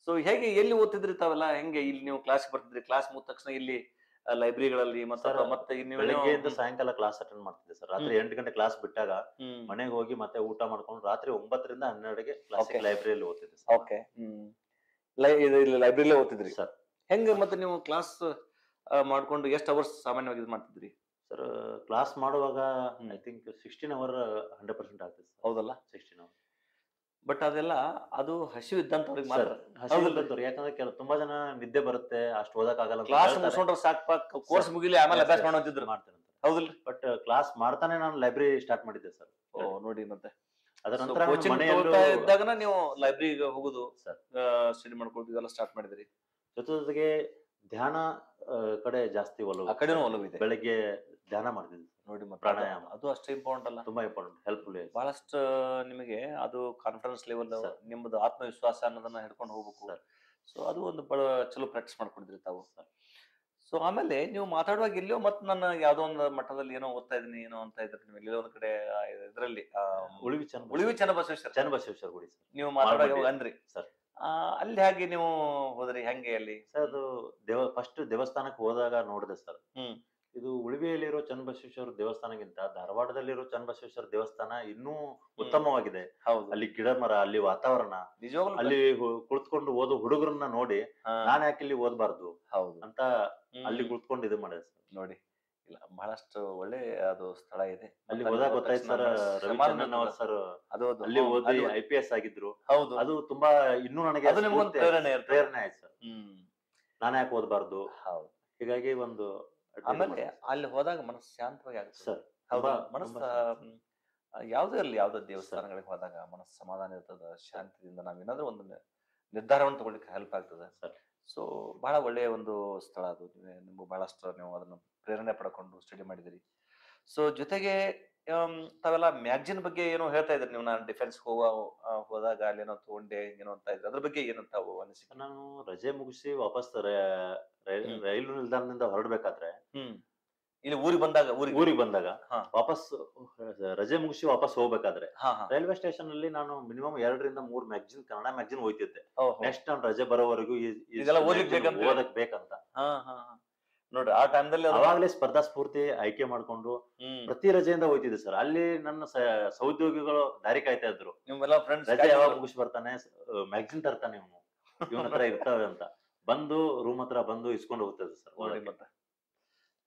[SPEAKER 1] ಸೊ ಹೇಗೆ ಎಲ್ಲಿ ಓದ್ತಿದ್ರಿ ತಾವೆಲ್ಲ, ಹೆಂಗೆ ಇಲ್ಲಿ ನೀವು ಕ್ಲಾಸ್ ಬರ್ತಿದ್ರಿ, ಕ್ಲಾಸ್ ಮುಗಿದ ತಕ್ಷಣ ಇಲ್ಲಿ ಲೈಬ್ರರಿಗಳಲ್ಲಿ ಮತ್ತೆ
[SPEAKER 2] ಬೆಳಗ್ಗೆಯಿಂದ ಸಾಯಂಕಾಲ ಕ್ಲಾಸ್ ಅಟೆಂಡ್ ಮಾಡ್ತಿದ್ದೆ ಸರ್. ರಾತ್ರಿ 8 ಗಂಟೆ ಕ್ಲಾಸ್ ಬಿಟ್ಟಾಗ ಮನೆಗೆ ಹೋಗಿ ಮತ್ತೆ ಊಟ ಮಾಡ್ಕೊಂಡು ರಾತ್ರಿ 9 ರಿಂದ 12ಗೆ ಕ್ಲಾಸಿಕ್ ಲೈಬ್ರರಿಯಲ್ಲಿ ಓದ್ತಿದ್ದೆ ಸರ್.
[SPEAKER 1] ಓಕೆ, ಲೈಬ್ರರಿಲೇ ಓದ್ತಿದ್ರಿ
[SPEAKER 2] ಸರ್.
[SPEAKER 1] ಹೆಂಗೆ ಮತ್ತೆ ನೀವು ಕ್ಲಾಸ್ ಮಾಡ್ಕೊಂಡು ಎಷ್ಟು ಅವರ್ಸ್ ಸಾಮಾನ್ಯವಾಗಿ ಇದು ಮಾಡ್ತಿದ್ರಿ
[SPEAKER 2] ಸರ್? ಕ್ಲಾಸ್ ಮಾಡುವಾಗ ಐ ಥಿಂಕ್ 16 ಅವರ್ 100% ಆಗ್ತದೆ ಸರ್.
[SPEAKER 1] ಹೌದಲ್ಲ,
[SPEAKER 2] 16 ಅವರ್.
[SPEAKER 1] ಬಟ್ ಅದೆಲ್ಲ ಅದು ಹಸಿವು ಇದ್ದಂತವ್ರಿಗೆ ಮಾತ್ರ.
[SPEAKER 2] ಯಾಕಂದ್ರೆ ತುಂಬಾ ಜನ ನಿದ್ದೆ ಬರುತ್ತೆ, ಅಷ್ಟು ಓದಕ್ ಆಗಲ್ಲ,
[SPEAKER 1] ಕ್ಲಾಸ್ ಮುಗಿಸ್ಕೊಂಡ್ರೆ ಸಾಕಪ್ಪ, ಕೋರ್ಸ್ ಮುಗಿಲಿ ಆಮೇಲೆ ಅಭ್ಯಾಸ ಮಾಡೋದಿದ್ರು
[SPEAKER 2] ಮಾಡ್ತೇನೆ.
[SPEAKER 1] ಹೌದಿಲ್ಲ,
[SPEAKER 2] ಬಟ್ ಕ್ಲಾಸ್ ಮಾಡ್ತಾನೆ ನಾನು ಲೈಬ್ರರಿ ಸ್ಟಾರ್ಟ್ ಮಾಡಿದ್ದೆ ಸರ್.
[SPEAKER 1] ನೋಡಿ ಮತ್ತೆ
[SPEAKER 2] ಅದರ ನಂತರ
[SPEAKER 1] ಇದ್ದಾಗ ನೀವು ಲೈಬ್ರರಿಗೆ ಹೋಗುದು, ಸ್ಟಡಿ ಮಾಡ್ಕೊಂಡು ಇದೆಲ್ಲ ಸ್ಟಾರ್ಟ್ ಮಾಡಿದ್ರಿ.
[SPEAKER 2] ಜೊತೆಗೆ ಧ್ಯಾನ ಕಡೆ ಜಾಸ್ತಿ ಒಲವು,
[SPEAKER 1] ಆ ಕಡೆನೂ ಒಲವಿದೆ.
[SPEAKER 2] ಬೆಳಗ್ಗೆ ಧ್ಯಾನ ಮಾಡ್ತಿದ್ವಿ ನೋಡಿ, ಪ್ರಾಣಾಯಾಮ ಅದು ಅಷ್ಟೇ ಇಂಪಾರ್ಟೆಂಟ್ ಅಲ್ಲ, ತುಂಬಾ ಇಂಪಾರ್ಟೆಂಟ್, ಹೆಲ್ಪ್ಫುಲ್.
[SPEAKER 1] ಬಹಳಷ್ಟು ನಿಮಗೆ ಅದು ಕಾನ್ಫಿಡೆನ್ಸ್ ಲೆವೆಲ್, ನಿಮ್ಮದು ಆತ್ಮವಿಶ್ವಾಸ ಅನ್ನೋದನ್ನ ಹಿಡ್ಕೊಂಡು ಹೋಗ್ಬೇಕು. ಸೊ ಅದು ಒಂದು ಚಲೋ ಪ್ರಾಕ್ಟೀಸ್ ಮಾಡ್ಕೊಂಡಿದ್ರಿ ತಾವು. ಸೊ ಆಮೇಲೆ ನೀವು ಮಾತಾಡುವಾಗ ಎಲ್ಲೋ ಮತ್ತೆ ನನ್ನ ಯಾವ್ದೋ ಒಂದು ಮಟ್ಟದಲ್ಲಿ ಏನೋ ಓದ್ತಾ ಇದೀನಿ ಏನೋ ಅಂತ ಇದ್ರಿ ನೀವು, ಎಲ್ಲೋ ಒಂದ್ ಕಡೆ ಇದರಲ್ಲಿ ಉಳಿವಿ ಚನ್ನಬಸವೇಶ್ವರ ಗುಡಿ ನೀವು ಮಾತಾಡುವಾಗ ಅಂದ್ರಿ ಸರ್. ಅಲ್ಲಿ ಹೇಗೆ ನೀವು ಹೋದ್ರಿ, ಹೆಂಗೆ ಅಲ್ಲಿ
[SPEAKER 2] ಸರ್? ಅದು ಫಸ್ಟ್ ದೇವಸ್ಥಾನಕ್ಕೆ ಹೋದಾಗ ನೋಡಿದೆ ಸರ್. ಇದು ಉಳಿವಿಯಲ್ಲಿರೋ ಚನ್ನಬಸವೇಶ್ವರ ದೇವಸ್ಥಾನಕ್ಕಿಂತ ಧಾರವಾಡದಲ್ಲಿರೋ ಚನ್ನಬಸವೇಶ್ವರ ದೇವಸ್ಥಾನ ಇನ್ನೂ ಉತ್ತಮವಾಗಿದೆ. ಅಲ್ಲಿ ಗಿಡ ಮರ, ಅಲ್ಲಿ ವಾತಾವರಣ,
[SPEAKER 1] ನಿಜವಾಗ್ಲೂ
[SPEAKER 2] ಅಲ್ಲಿ ಕುಳಿತುಕೊಂಡು ಓದೋ ಹುಡುಗರನ್ನ ನೋಡಿ ನಾನ್ ಯಾಕೆ ಇಲ್ಲಿ ಓದಬಾರ್ದು ಅಂತ ಅಲ್ಲಿ ಕುಳಿತುಕೊಂಡು ಇದು ಮಾಡಿದೆ ಸರ್.
[SPEAKER 1] ನೋಡಿ, ಇಲ್ಲ ಬಹಳಷ್ಟು ಒಳ್ಳೆ ಅದು ಸ್ಥಳ ಇದೆ.
[SPEAKER 2] ಅಲ್ಲಿ ಹೋದಾಗ ಗೊತ್ತಾಯ್ತು ಸರ್, ರವಿಚಂದ್ರನ್ ಅವರ್ ಸರ್ ಅಲ್ಲಿ ಓದಿ IPS ಆಗಿದ್ರು.
[SPEAKER 1] ಹೌದು,
[SPEAKER 2] ಅದು ತುಂಬಾ ಇನ್ನೂ ನನಗೆ ಪ್ರೇರಣೆ ಆಯ್ತು ಸರ್. ನಾನ್ ಯಾಕೆ ಓದಬಾರ್ದು. ಹೀಗಾಗಿ ಒಂದು
[SPEAKER 1] ಆಮೇಲೆ ಅಲ್ಲಿ ಹೋದಾಗ ಮನಸ್ಸು ಶಾಂತವಾಗಿ ಆಗುತ್ತೆ ಸರ್. ಹೌದಾ, ಮನಸ್ಸು ಯಾವುದೇ ಅಲ್ಲಿ ಯಾವ್ದೋ ದೇವಸ್ಥಾನಗಳಿಗೆ ಹೋದಾಗ ಮನಸ್ಸು ಸಮಾಧಾನ ಇರ್ತದ, ಶಾಂತಿಯಿಂದ ನಾವೇನಾದ್ರೂ ಒಂದು ನಿರ್ಧಾರವನ್ನು ತಗೊಳ್ಳಿಕ್ಕೆ ಹೆಲ್ಪ್ ಆಗ್ತದೆ ಸರ್. ಸೊ ಬಹಳ ಒಳ್ಳೆಯ ಒಂದು ಸ್ಥಳ ಅದು. ನಿಮ್ಗೆ ಬಹಳಷ್ಟು ನೀವು ಅದನ್ನು ಪ್ರೇರಣೆ ಪಡ್ಕೊಂಡು ಸ್ಟಡಿ ಮಾಡಿದಿರಿ. ಸೊ ಜೊತೆಗೆ ತಾವೆಲ್ಲ ಮ್ಯಾಗ್ಜಿನ್ ಬಗ್ಗೆ ಏನೋ ಹೇಳ್ತಾ ಇದ್ರಿ ನೀವು, ನಾನು ಡಿಫೆನ್ಸ್ ಹೋದಾಗ ಅಲ್ಲಿ ಏನೋ ತಗೊಂಡೆ ಏನೋ ಅಂತ ಇದ್ರೆ, ಅದ್ರ ಬಗ್ಗೆ ಏನು ತಾವು ಅನಿಸಿಕೆ?
[SPEAKER 2] ನಾನು ರಜೆ ಮುಗಿಸಿ ವಾಪಸ್ ರೈಲು ನಿಲ್ದಾಣದಿಂದ ಹೊರಡ್ಬೇಕಾದ್ರೆ,
[SPEAKER 1] ಇಲ್ಲಿ ಊರಿಗೆ ಬಂದಾಗ
[SPEAKER 2] ವಾಪಸ್ ರಜೆ ಮುಗಿಸಿ ವಾಪಸ್ ಹೋಗ್ಬೇಕಾದ್ರೆ ರೈಲ್ವೆ ಸ್ಟೇಷನ್ ಅಲ್ಲಿ ನಾನು ಮಿನಿಮಮ್ 2 ರಿಂದ 3 ಮ್ಯಾಗ್ಜಿನ್, ಕನ್ನಡ ಮ್ಯಾಗ್ಜಿನ್ ಓದ್ತಿದ್ದೆ. ನೆಕ್ಸ್ಟ್ ನಾನು ರಜೆ ಬರೋವರೆಗೂ ಓದಕ್ ಬೇಕಂತ.
[SPEAKER 1] ನೋಡ್ರಿ, ಆ ಟೈಮ್ದಲ್ಲಿ
[SPEAKER 2] ಅವಾಗಲೇ ಸ್ಪರ್ಧಾ ಸ್ಫೂರ್ತಿ ಆಯ್ಕೆ ಮಾಡ್ಕೊಂಡು ಪ್ರತಿ ರಜೆಯಿಂದ ಹೋಯ್ತಿದ್ದೆ ಸರ್. ಅಲ್ಲಿ ನನ್ನ ಸಹೋದ್ಯೋಗಿಗಳು ದಾರಿ ಕಾಯ್ತಾ ಇದ್ರು,
[SPEAKER 1] ನಿಮ್ಮೆಲ್ಲ ಫ್ರೆಂಡ್ಸ್
[SPEAKER 2] ರಜೆ ಯಾವಾಗ ಮುಗಿಸಿ ಬರ್ತಾನೆ, ಮ್ಯಾಗ್ಜಿನ್ ತರ್ತಾನೆ ಇವನು, ಇವನ ಹತ್ರ ಇರ್ತವೆ ಅಂತ ಬಂದು ರೂಮ್ ಹತ್ರ ಬಂದು ಇಸ್ಕೊಂಡು ಹೋಗ್ತದೆ ಸರ್.
[SPEAKER 1] ಮತ್ತೆ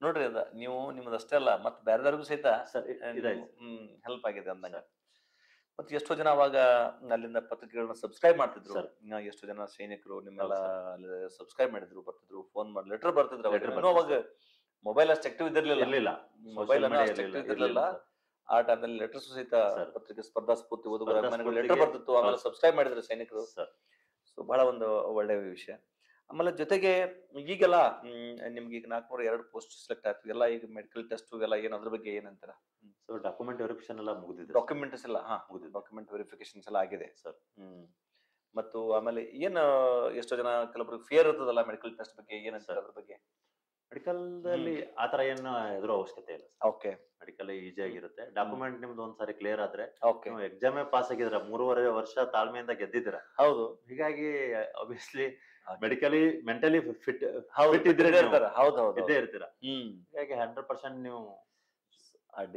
[SPEAKER 1] ನೋಡ್ರಿ, ಅದ ನೀವು ನಿಮ್ಮದಷ್ಟೇ ಅಲ್ಲ ಮತ್ತೆ ಬೇರೆದವ್ರಿಗೂ ಸಹಿತ ಹೆಲ್ಪ್ ಆಗಿದೆ ಅಂದಂಗ. ಮತ್ತೆ ಎಷ್ಟೋ ಜನ ಅವಾಗ ಅಲ್ಲಿಂದ ಪತ್ರಿಕೆಗಳನ್ನ ಸಬ್ಸ್ಕ್ರೈಬ್ ಮಾಡ್ತಿದ್ರು ಸರ್. ಎಷ್ಟೋ ಜನ ಸೈನಿಕರು ನಿಮ್ಮೆಲ್ಲ ಸಬ್ಸ್ಕ್ರೈಬ್ ಮಾಡಿದ್ರು, ಬರ್ತಿದ್ರು, ಫೋನ್ ಮಾಡಿ ಲೆಟರ್ ಬರ್ತಿದ್ರು. ಅವಾಗ ಮೊಬೈಲ್ ಅಷ್ಟು ಆಕ್ಟಿವ್ ಇದಿರ್ಲಿಲ್ಲ, ಮೊಬೈಲ್ ಇದಿರ್ಲಿಲ್ಲ. ಆ ಟೈಮಲ್ಲಿ ಲೆಟರ್ಸ್ ಸಹಿತ ಪತ್ರಿಕೆ ಸ್ಪರ್ಧಾ ಸ್ಫೂರ್ತಿ ಓದುವ ಲೆಟರ್ ಬರ್ತಿತ್ತು, ಆಮೇಲೆ ಸಬ್ಸ್ಕ್ರೈಬ್ ಮಾಡಿದ್ರು ಸೈನಿಕರು. ಸೊ ಬಹಳ ಒಂದು ಒಳ್ಳೆಯ ವಿಷಯ. ಆಮೇಲೆ ಜೊತೆಗೆ ಈಗೆಲ್ಲ ನಿಮ್ಗೆ ಈಗ 402 ಪೋಸ್ಟ್ ಸೆಲೆಕ್ಟ್ ಆಯ್ತು, ಎಲ್ಲ ಈಗ ಮೆಡಿಕಲ್ ಟೆಸ್ಟ್ ಎಲ್ಲ ಏನ್ ಅದ್ರ ಬಗ್ಗೆ ಏನಂತಾರ?
[SPEAKER 2] ಡಾಕ್ಯುಮೆಂಟ್ ವೆರಿಫಿಕೇಶನ್ ಎಲ್ಲ ಮುಗಿದಿದೆ,
[SPEAKER 1] ಡಾಕ್ಯುಮೆಂಟ್ಸ್ ಎಲ್ಲ ಮುಗಿದಿದೆ, ಡಾಕ್ಯುಮೆಂಟ್ ವೆರಿಫಿಕೇಶನ್ಸ್ ಎಲ್ಲ ಆಗಿದೆ ಸರ್. ಮತ್ತು ಆಮೇಲೆ ಏನ್ ಎಷ್ಟೋ ಜನ ಕೆಲವೊಬ್ರಿಗೆ ಫಿಯರ್ ಇರ್ತದಲ್ಲ ಮೆಡಿಕಲ್ ಟೆಸ್ಟ್ ಬಗ್ಗೆ, ಏನಂತಾರೆ ಅದ್ರ ಬಗ್ಗೆ?
[SPEAKER 2] ಮೆಡಿಕಲ್ ಅಲ್ಲಿ ಆತರ ಏನು ಎದುರು ಅವಶ್ಯಕತೆ ಇಲ್ಲ.
[SPEAKER 1] ಓಕೆ,
[SPEAKER 2] ಮೆಡಿಕಲ್ ಈಜಿ ಆಗಿರುತ್ತೆ. ಡಾಕ್ಯುಮೆಂಟ್ ನಿಮ್ದು ಒಂದ್ಸಾರಿ ಕ್ಲಿಯರ್ ಆದ್ರೆ ಎಕ್ಸಾಮೇ ಪಾಸ್ ಆಗಿದ್ರ, 3.5 ವರ್ಷ ತಾಳ್ಮೆಯಿಂದ ಗೆದ್ದಿದ್ರ.
[SPEAKER 1] ಹೌದು,
[SPEAKER 2] ಹೀಗಾಗಿ ಆಬ್ವಿಯಸ್ಲಿ ಮೆಡಿಕಲಿ ಮೆಂಟಲಿ ಫಿಟ್ ಇದ್ರೆ ಇದ್ದೇ ಇರ್ತೀರಾ. ಹೀಗಾಗಿ 100% ನೀವು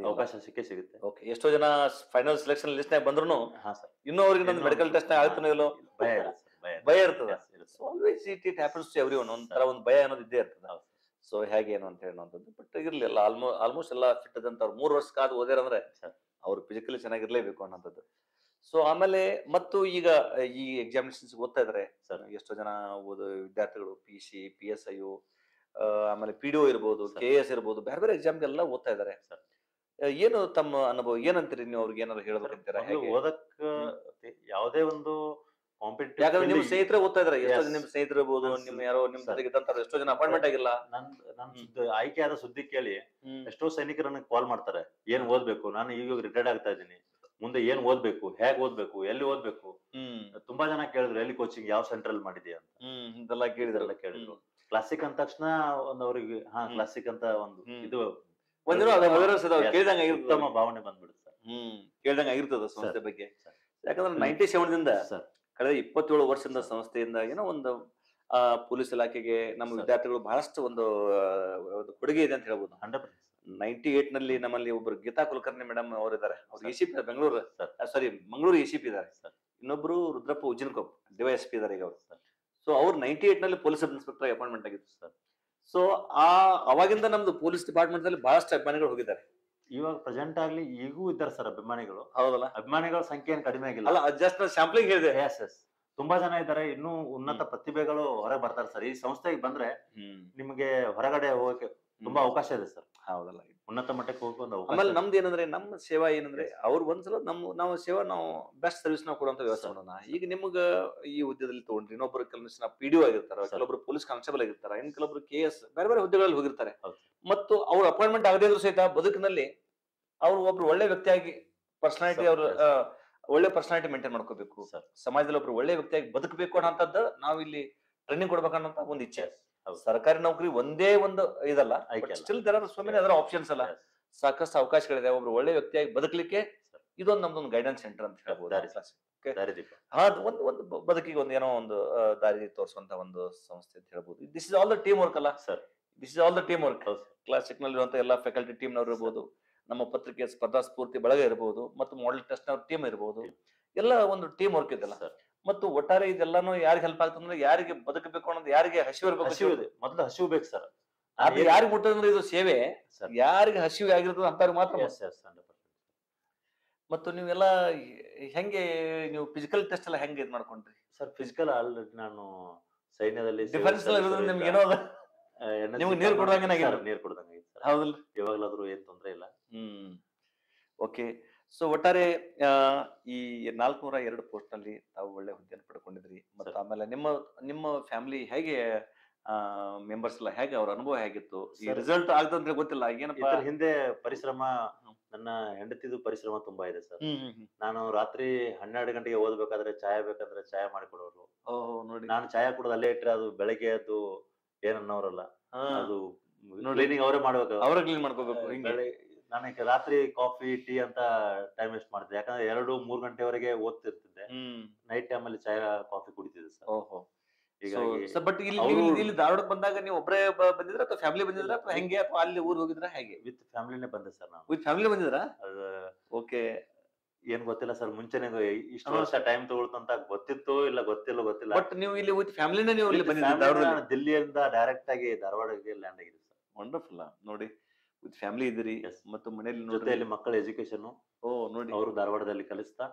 [SPEAKER 2] ಅವಕಾಶ ಸಿಗುತ್ತೆ.
[SPEAKER 1] ಓಕೆ, ಎಷ್ಟೋ ಜನ ಫೈನಲ್ ಸೆಲೆಕ್ಷನ್ ಲಿಸ್ಟ್ ನಾಗ ಬಂದ್ರು ಇನ್ನೂ ಅವ್ರಿಗೆ ಮೆಡಿಕಲ್ ಟೆಸ್ಟ್ ಆಗುತ್ತಾನೋ ಇಲ್ಲೋ ಭಯ ಇರ್ತದೆ. Always it happens to everyone, ಒಂಥರ ಒಂದು ಭಯ ಅನ್ನೋದು ಇದ್ದೇ ಇರ್ತದೆ. ಸೊ ಹೇಗೆ ಏನು ಅಂತ ಹೇಳುವಂಥದ್ದು. ಬಟ್ ಇರ್ಲಿಲ್ಲ, ಆಲ್ಮೋಸ್ಟ್ ಎಲ್ಲ ಫಿಟ್ ಅದಂತ ಅವ್ರು 3 ವರ್ಷ ಕಾದು ಓದ್ಯಾರಂದ್ರೆ ಅವ್ರು ಫಿಸಿಕಲಿ ಚೆನ್ನಾಗಿರ್ಲೇಬೇಕು ಅನ್ನೋಂಥದ್ದು. ಸೊ ಆಮೇಲೆ ಮತ್ತು ಈಗ ಈ ಎಕ್ಸಾಮಿನೇಷನ್ಸ್ ಓದ್ತಾ ಇದಾರೆ
[SPEAKER 2] ಸರ್.
[SPEAKER 1] ಎಷ್ಟೋ ಜನ ವಿದ್ಯಾರ್ಥಿಗಳು PCPSI ಆಮೇಲೆ PDO ಇರ್ಬೋದು,
[SPEAKER 2] ಸರ್.
[SPEAKER 1] KS ಇರ್ಬೋದು, ಬೇರೆ ಬೇರೆ ಎಕ್ಸಾಮ್ಗೆಲ್ಲ ಓದ್ತಾ ಇದಾರೆ.
[SPEAKER 2] ಸರ್.
[SPEAKER 1] ಏನು ತಮ್ಮ ಅನುಭವ ಏನಂತೀರಿ ನೀವು ಅವ್ರಿಗೆ ಏನಾದ್ರು ಹೇಳ್ಬೇಕಂತೀರಾ?
[SPEAKER 2] ಮೊದ್ಲು ಓದಕ್ ಯಾವುದೇ ಒಂದು ಕಾಂಪಿಟೇಟಿವ್
[SPEAKER 1] ಯಾಕಂದ್ರೆ ನಿಮ್ ಸ್ನೇಹಿತರೆ ಓದ್ತಾ ಇದಾರೆ, ಎಷ್ಟೋ
[SPEAKER 2] Yes.
[SPEAKER 1] ನಿಮ್ ಸ್ನೇಹಿತರು ಇರ್ಬೋದು, ನಿಮ್ ಯಾರೋ ನಿಮ್
[SPEAKER 2] ಸರ್.
[SPEAKER 1] ಜೊತೆಗೆ ಇದ್ದಂತ ಎಷ್ಟೋ ಜನ ಅಪಾಯಿಂಟ್ಮೆಂಟ್ ಆಗಿಲ್ಲ.
[SPEAKER 2] ನನ್ ಆಯ್ಕೆಯಾದ ಸುದ್ದಿ ಕೇಳಿ ಎಷ್ಟೋ ಸೈನಿಕರು ನನಗೆ ಕಾಲ್ ಮಾಡ್ತಾರೆ, ಏನ್ ಓದ್ಬೇಕು, ನಾನು ಈಗ ರಿಟೈರ್ಡ್ ಆಗ್ತಾ ಇದ್ದೀನಿ, ಮುಂದೆ ಏನ್ ಓದ್ಬೇಕು, ಹೇಗ್ ಓದ್ಬೇಕು, ಎಲ್ಲಿ ಓದ್ಬೇಕು. ತುಂಬಾ ಜನ ಕೇಳಿದ್ರು ಎಲ್ಲಿ ಕೋಚಿಂಗ್ ಯಾವ ಸೆಂಟ್ರಲ್ ಮಾಡಿದ್ಯಾ ಅಂತ.
[SPEAKER 1] ಇದೆಲ್ಲ ಕೇಳಿದ್ರಲ್ಲ.
[SPEAKER 2] ಕೇಳಿದ್ರು. ಕ್ಲಾಸಿಕ್ ಅಂದ ತಕ್ಷಣ ಒಂದ್ ಅವ್ರಿಗೆ ಕ್ಲಾಸಿಕ್ ಅಂತ ಒಂದು ಇದು
[SPEAKER 1] ಒಂದಿನ ಕೇಳ್ದಂಗ
[SPEAKER 2] ಉತ್ತಮ ಭಾವನೆ ಬಂದ್ಬಿಡುತ್ತೆ ಸರ್.
[SPEAKER 1] ಕೇಳ್ದಂಗ ಆಗಿರ್ತದ ಸಂಸ್ಥೆ
[SPEAKER 2] ಸರ್.
[SPEAKER 1] ಬಗ್ಗೆ. ಯಾಕಂದ್ರೆ 97 ದಿಂದ
[SPEAKER 2] ಸರ್.
[SPEAKER 1] ಕಳೆದ 27 ವರ್ಷದಿಂದ ಸಂಸ್ಥೆಯಿಂದ ಏನೋ ಒಂದು ಪೊಲೀಸ್ ಇಲಾಖೆಗೆ ನಮ್ಮ
[SPEAKER 2] ಸರ್.
[SPEAKER 1] ವಿದ್ಯಾರ್ಥಿಗಳು ಬಹಳಷ್ಟು ಒಂದು ಕೊಡುಗೆ ಇದೆ ಅಂತ ಹೇಳ್ಬೋದು.
[SPEAKER 2] 100%
[SPEAKER 1] 98 ನಲ್ಲಿ ನಮ್ಮಲ್ಲಿ ಒಬ್ರು ಗೀತಾ ಕುಲಕರ್ಣಿ ಮೇಡಮ್ ಅವರು ಇದಾರೆ, ಅವ್ರು
[SPEAKER 2] sir.
[SPEAKER 1] ECP Bengaluru,
[SPEAKER 2] sir.
[SPEAKER 1] Sorry Mangaluru ECP ಇದಾರೆ.
[SPEAKER 2] ಸರ್.
[SPEAKER 1] ಇನ್ನೊಬ್ರು ರುದ್ರಪ್ಪ ಉಜ್ಜಿನಕೊಪ್ಪ DYSP ಇದಾರೆ ಈಗ ಅವರು.
[SPEAKER 2] ಸರ್.
[SPEAKER 1] ಸೊ ಅವ್ರು 98 ನಲ್ಲಿ ಪೊಲೀಸ್ ಸಬ್ ಇನ್ಸ್ಪೆಕ್ಟರ್ ಅಪಾಯಿಂಟ್ಮೆಂಟ್ ಆಗಿತ್ತು
[SPEAKER 2] ಸರ್.
[SPEAKER 1] ಸೊ ಅವಾಗಿಂದ ನಮ್ದು ಪೊಲೀಸ್ ಡಿಪಾರ್ಟ್ಮೆಂಟ್ ಅಲ್ಲಿ ಬಹಳಷ್ಟು ಅಭಿಮಾನಿಗಳು ಹೋಗಿದ್ದಾರೆ.
[SPEAKER 2] ಇವಾಗ ಪ್ರೆಸೆಂಟ್ ಆಗ್ಲಿ ಈಗೂ ಇದ್ದಾರೆ ಸರ್ ಅಭಿಮಾನಿಗಳು.
[SPEAKER 1] ಹೌದಲ್ಲ?
[SPEAKER 2] ಅಭಿಮಾನಿಗಳ ಸಂಖ್ಯೆ ಏನು ಕಡಿಮೆ ಆಗಿಲ್ಲ.
[SPEAKER 1] ಅಲ್ಲ, ಜಸ್ಟ್ ಸ್ಯಾಂಪ್ಲಿಂಗ್ ಹೇಳಿದೆ.
[SPEAKER 2] ಎಸ್ ತುಂಬಾ ಜನ ಇದ್ದಾರೆ, ಇನ್ನೂ ಉನ್ನತ ಪ್ರತಿಭೆಗಳು ಹೊರಗೆ ಬರ್ತಾರೆ ಸರ್. ಈ ಸಂಸ್ಥೆಗೆ ಬಂದ್ರೆ ನಿಮಗೆ ಹೊರಗಡೆ ಹೋಗಕ್ಕೆ ತುಂಬಾ ಅವಕಾಶ ಇದೆ ಸರ್.
[SPEAKER 1] ಹೌದಲ್ಲ?
[SPEAKER 2] ಉನ್ನತ ಮಟ್ಟಕ್ಕೆ ಹೋಗೋ ಒಂದು ಅವಕಾಶ.
[SPEAKER 1] ಆಮೇಲೆ ನಮ್ದು ಏನಂದ್ರೆ ನಮ್ಮ ಸೇವಾ ಏನಂದ್ರೆ ಅವ್ರು ಒಂದ್ಸಲ ನಾವು ಸೇವಾ ನಾವು ಬೆಸ್ಟ್ ಸರ್ವಿಸ್ ನಾವು ಕೊಡುವಂತ ವ್ಯವಸ್ಥೆ ಮಾಡೋಣ. ಈಗ ನಿಮ್ಗ ಈ ಹುದ್ದೆದಲ್ಲಿ ತಗೊಂಡ್ರಿ, ಇನ್ನೊಬ್ರು ಕೆಲವೊಂದು PDO ಆಗಿರ್ತಾರ, ಕೆಲವೊಬ್ರು ಪೊಲೀಸ್ ಕಾನ್ಸ್ಟೇಬಲ್ ಆಗಿರ್ತಾರ, ಇನ್ ಕೆಲವೊಬ್ರು KS ಬೇರೆ ಬೇರೆ ಹುದ್ದೆಗಳಲ್ಲಿ ಹೋಗಿರ್ತಾರೆ. ಮತ್ತು ಅವ್ರ ಅಪಾಯಿಂಟ್ಮೆಂಟ್ ಆಗದೇ ಇದ್ರು ಸಹಿತ ಬದುಕಿನಲ್ಲಿ ಅವ್ರು ಒಬ್ರು ಒಳ್ಳೆ ವ್ಯಕ್ತಿಯಾಗಿ ಪರ್ಸನಾಲಿಟಿ ಅವ್ರು ಒಳ್ಳೆ ಪರ್ಸನಾಲಿಟಿ ಮೇಂಟೈನ್ ಮಾಡ್ಕೋಬೇಕು, ಸಮಾಜದಲ್ಲಿ ಒಬ್ರು ಒಳ್ಳೆ ವ್ಯಕ್ತಿಯಾಗಿ ಬದುಕಬೇಕು ಅನ್ನೋಂಥದ್ದು ನಾವು ಇಲ್ಲಿ ಟ್ರೈನಿಂಗ್ ಕೊಡ್ಬೇಕನ್ನೋಂತ ಒಂದು ಇಚ್ಛೆ. ಸರ್ಕಾರಿ ನೌಕರಿ ಒಂದೇ ಒಂದು ಇದಲ್ಲ, still there are so many other options ಅಲ್ಲ, ಸಾಕಷ್ಟು ಅವಕಾಶಗಳಿದೆ. ಒಬ್ರು ಒಳ್ಳೆ ವ್ಯಕ್ತಿಯಾಗಿ ಬದುಕಲಿಕ್ಕೆ ಇದೊಂದು ನಮ್ದೊಂದು ಗೈಡೆನ್ಸ್ ಸೆಂಟರ್ ಅಂತ ಹೇಳ್ಬೋದು. ಒಂದು ಬದುಕಿಗೆ ಒಂದು ಏನೋ ಒಂದು ದಾರಿ ತೋರಿಸುವಂತ ಒಂದು ಸಂಸ್ಥೆ ಅಂತ ಹೇಳ್ಬೋದು. This is all the team work ಅಲ್ಲ sir? This is all the team work. Classic ನಲ್ಲಿ ಇರುವಂತ ಎಲ್ಲಾ ಫ್ಯಾಕಲ್ಟಿ ಟೀಮ್ ನವರು ಇರ್ಬೋದು, ನಮ್ಮ ಪತ್ರಿಕೆ ಸ್ಪರ್ಧಾ ಸ್ಫೂರ್ತಿ ಬಳಗ ಇರಬಹುದು, ಮತ್ತು ಮಾಡೆಲ್ ಟೆಸ್ಟ್ ನವ್ರ ಟೀಮ್ ಇರಬಹುದು, ಎಲ್ಲ ಒಂದು ಟೀಮ್ ವರ್ಕ್ ಇದೆಲ್ಲ ಸರ್. ಮತ್ತು ಒಟ್ಟಾರೆ ಇದೆಲ್ಲಾನು ಯಾರಿಗೆ ಹೆಲ್ಪ್ ಆಗ್ತಂದ್ರೆ, ಯಾರಿಗೆ ಬದುಕಬೇಕು ಅನ್ನೋದು, ಯಾರಿಗೆ ಹಸಿವು ಇರ್ಬೇಕು,
[SPEAKER 2] ಹಸಿವು ಇದೆ ಮೊದಲು, ಹಸಿವು ಬೇಕು ಸರ್.
[SPEAKER 1] ಅದು ಯಾರಿಗೆ ಮುಟ್ಟಂದ್ರೆ ಇದು ಸೇವೆ, ಯಾರಿಗೆ ಹಸಿವು ಆಗಿರ್ತದೆ ಅಂತವ್ರಿಗೆ ಮಾತ್ರ. ಮತ್ತು ನೀವೆಲ್ಲ ಹೆಂಗೆ ನೀವು ಫಿಸಿಕಲ್ ಟೆಸ್ಟ್ ಎಲ್ಲ ಹೆಂಗೆ ಇದು ಮಾಡ್ಕೊಂಡ್ರಿ
[SPEAKER 2] ಸರ್? ಫಿಸಿಕಲ್ ಆಲ್ರೆಡಿ ನಾನು ಸೈನ್ಯದಲ್ಲಿ
[SPEAKER 1] ಡಿಫೆನ್ಸ್ ನಿಮ್ಗೆ ಏನೋ ನಿಮ್ಗೆ ನೀರು ಕೊಡ್ದಂಗೆ
[SPEAKER 2] ನೀರು ಕೊಡ್ದಂಗೆ ಸರ್.
[SPEAKER 1] ಹೌದಲ್ಲ?
[SPEAKER 2] ಇವಾಗ್ಲಾದ್ರೂ ಏನ್ ತೊಂದ್ರೆ ಇಲ್ಲ.
[SPEAKER 1] ಓಕೆ. ಸೊ ಒಟ್ಟಾರೆ ಈ 402 ಪೋಸ್ಟ್ ನಲ್ಲಿ ತಾವು ಒಳ್ಳೆ ಹುದ್ದೆಯನ್ನು ಪಡ್ಕೊಂಡಿದ್ರಿ. ಮತ್ತು ಆಮೇಲೆ ನಿಮ್ಮ ಫ್ಯಾಮಿಲಿ ಹೇಗೆ, ಮೆಂಬರ್ಸ್ ಎಲ್ಲ ಹೇಗೆ, ಅವ್ರ ಅನುಭವ ಹೇಗಿತ್ತು? ಈ ರಿಸಲ್ಟ್ ಆಗ್ತಂದ್ರೆ ಗೊತ್ತಿಲ್ಲ, ಏನಪ್ಪ
[SPEAKER 2] ಹಿಂದೆ ಪರಿಶ್ರಮ, ನನ್ನ ಹೆಂಡತಿದು ಪರಿಶ್ರಮ ತುಂಬಾ ಇದೆ ಸರ್. ನಾನು ರಾತ್ರಿ 12 ಗಂಟೆಗೆ ಓದ್ಬೇಕಾದ್ರೆ ಚಾಯ ಬೇಕಂದ್ರೆ ಚಾಯ ಮಾಡಿಕೊಡೋರು.
[SPEAKER 1] ನೋಡಿ,
[SPEAKER 2] ನಾನು ಚಾಯ ಕುಡೋದು ಅಲ್ಲೇ ಇಟ್ರೆ ಅದು ಬೆಳಗ್ಗೆ ಅದು ಏನನ್ನೋರಲ್ಲ, ಅದು ಕ್ಲೀನಿಂಗ್ ಅವರೇ ಮಾಡ್ಬೇಕು,
[SPEAKER 1] ಅವ್ರೇ ಕ್ಲೀನ್ ಮಾಡ್ಕೋಬೇಕು.
[SPEAKER 2] ನನಗೆ ರಾತ್ರಿ ಕಾಫಿ ಟೀ ಅಂತ ಟೈಮ್ ವೇಸ್ಟ್ ಮಾಡ್ತಿದ್ದೆ, ಯಾಕಂದ್ರೆ 2-3 ಗಂಟೆವರೆಗೆ ಓದ್ತಿರ್ತಿದ್ದೆ. ನೈಟ್ ಟೈಮ್ ಅಲ್ಲಿ ಚಾಯ ಕಾಫಿ ಕುಡಿತಿದ್ದೆ ಸರ್.
[SPEAKER 1] ಬಟ್ ಇಲ್ಲಿ ಧಾರವಾಡಕ್ಕೆ ಬಂದಾಗ ನೀವು ಒಬ್ಬರೇ ಬಂದಿದ್ರ ಅಥವಾ ಫ್ಯಾಮಿಲಿ ಬಂದಿದ್ರ ಅಥವಾ ಹೆಂಗೆ, ಅಥವಾ ಅಲ್ಲಿ ಊರ್ ಹೋಗಿದ್ರ ಹೇಗೆ?
[SPEAKER 2] ವಿತ್ ಫ್ಯಾಮಿಲಿನೇ ಬಂದೆ ಸರ್ ನಾನು.
[SPEAKER 1] ವಿತ್ ಫ್ಯಾಮಿಲಿ ಬಂದಿದ್ರ?
[SPEAKER 2] ಓಕೆ. ಏನ್ ಗೊತ್ತಿಲ್ಲ ಸರ್, ಮುಂಚೆನೆ ಇಷ್ಟು ವರ್ಷ ಟೈಮ್ ತಗೊಳ್ತಂತ ಗೊತ್ತಿತ್ತು ಇಲ್ಲ ಗೊತ್ತಿಲ್ಲ.
[SPEAKER 1] ಬಟ್ ನೀವು ಇಲ್ಲಿ ವಿತ್ ಫ್ಯಾಮಿಲಿನೇ ನೀವು ಇಲ್ಲಿ ಬಂದಿದ್ದೀರಾ?
[SPEAKER 2] ದಿಲ್ಲಿಯಿಂದ ಡೈರೆಕ್ಟ್ ಆಗಿ ಧಾರವಾಡಕ್ಕೆ ಲ್ಯಾಂಡ್ ಆಗಿದೆ ಸರ್.
[SPEAKER 1] ವಂಡರ್ಫುಲ್. ನೋಡಿ, ವಿತ್ ಫ್ಯಾಮಿಲಿ ಇದ್ರಿ, ಮತ್ತು ಮನೆಯಲ್ಲಿ
[SPEAKER 2] ಜೊತೆಯಲ್ಲಿ ಮಕ್ಕಳ ಎಜುಕೇಶನ್ ನೋಡಿ ಅವರು ಧಾರವಾಡದಲ್ಲಿ ಕಲಿಸ್ತಾ,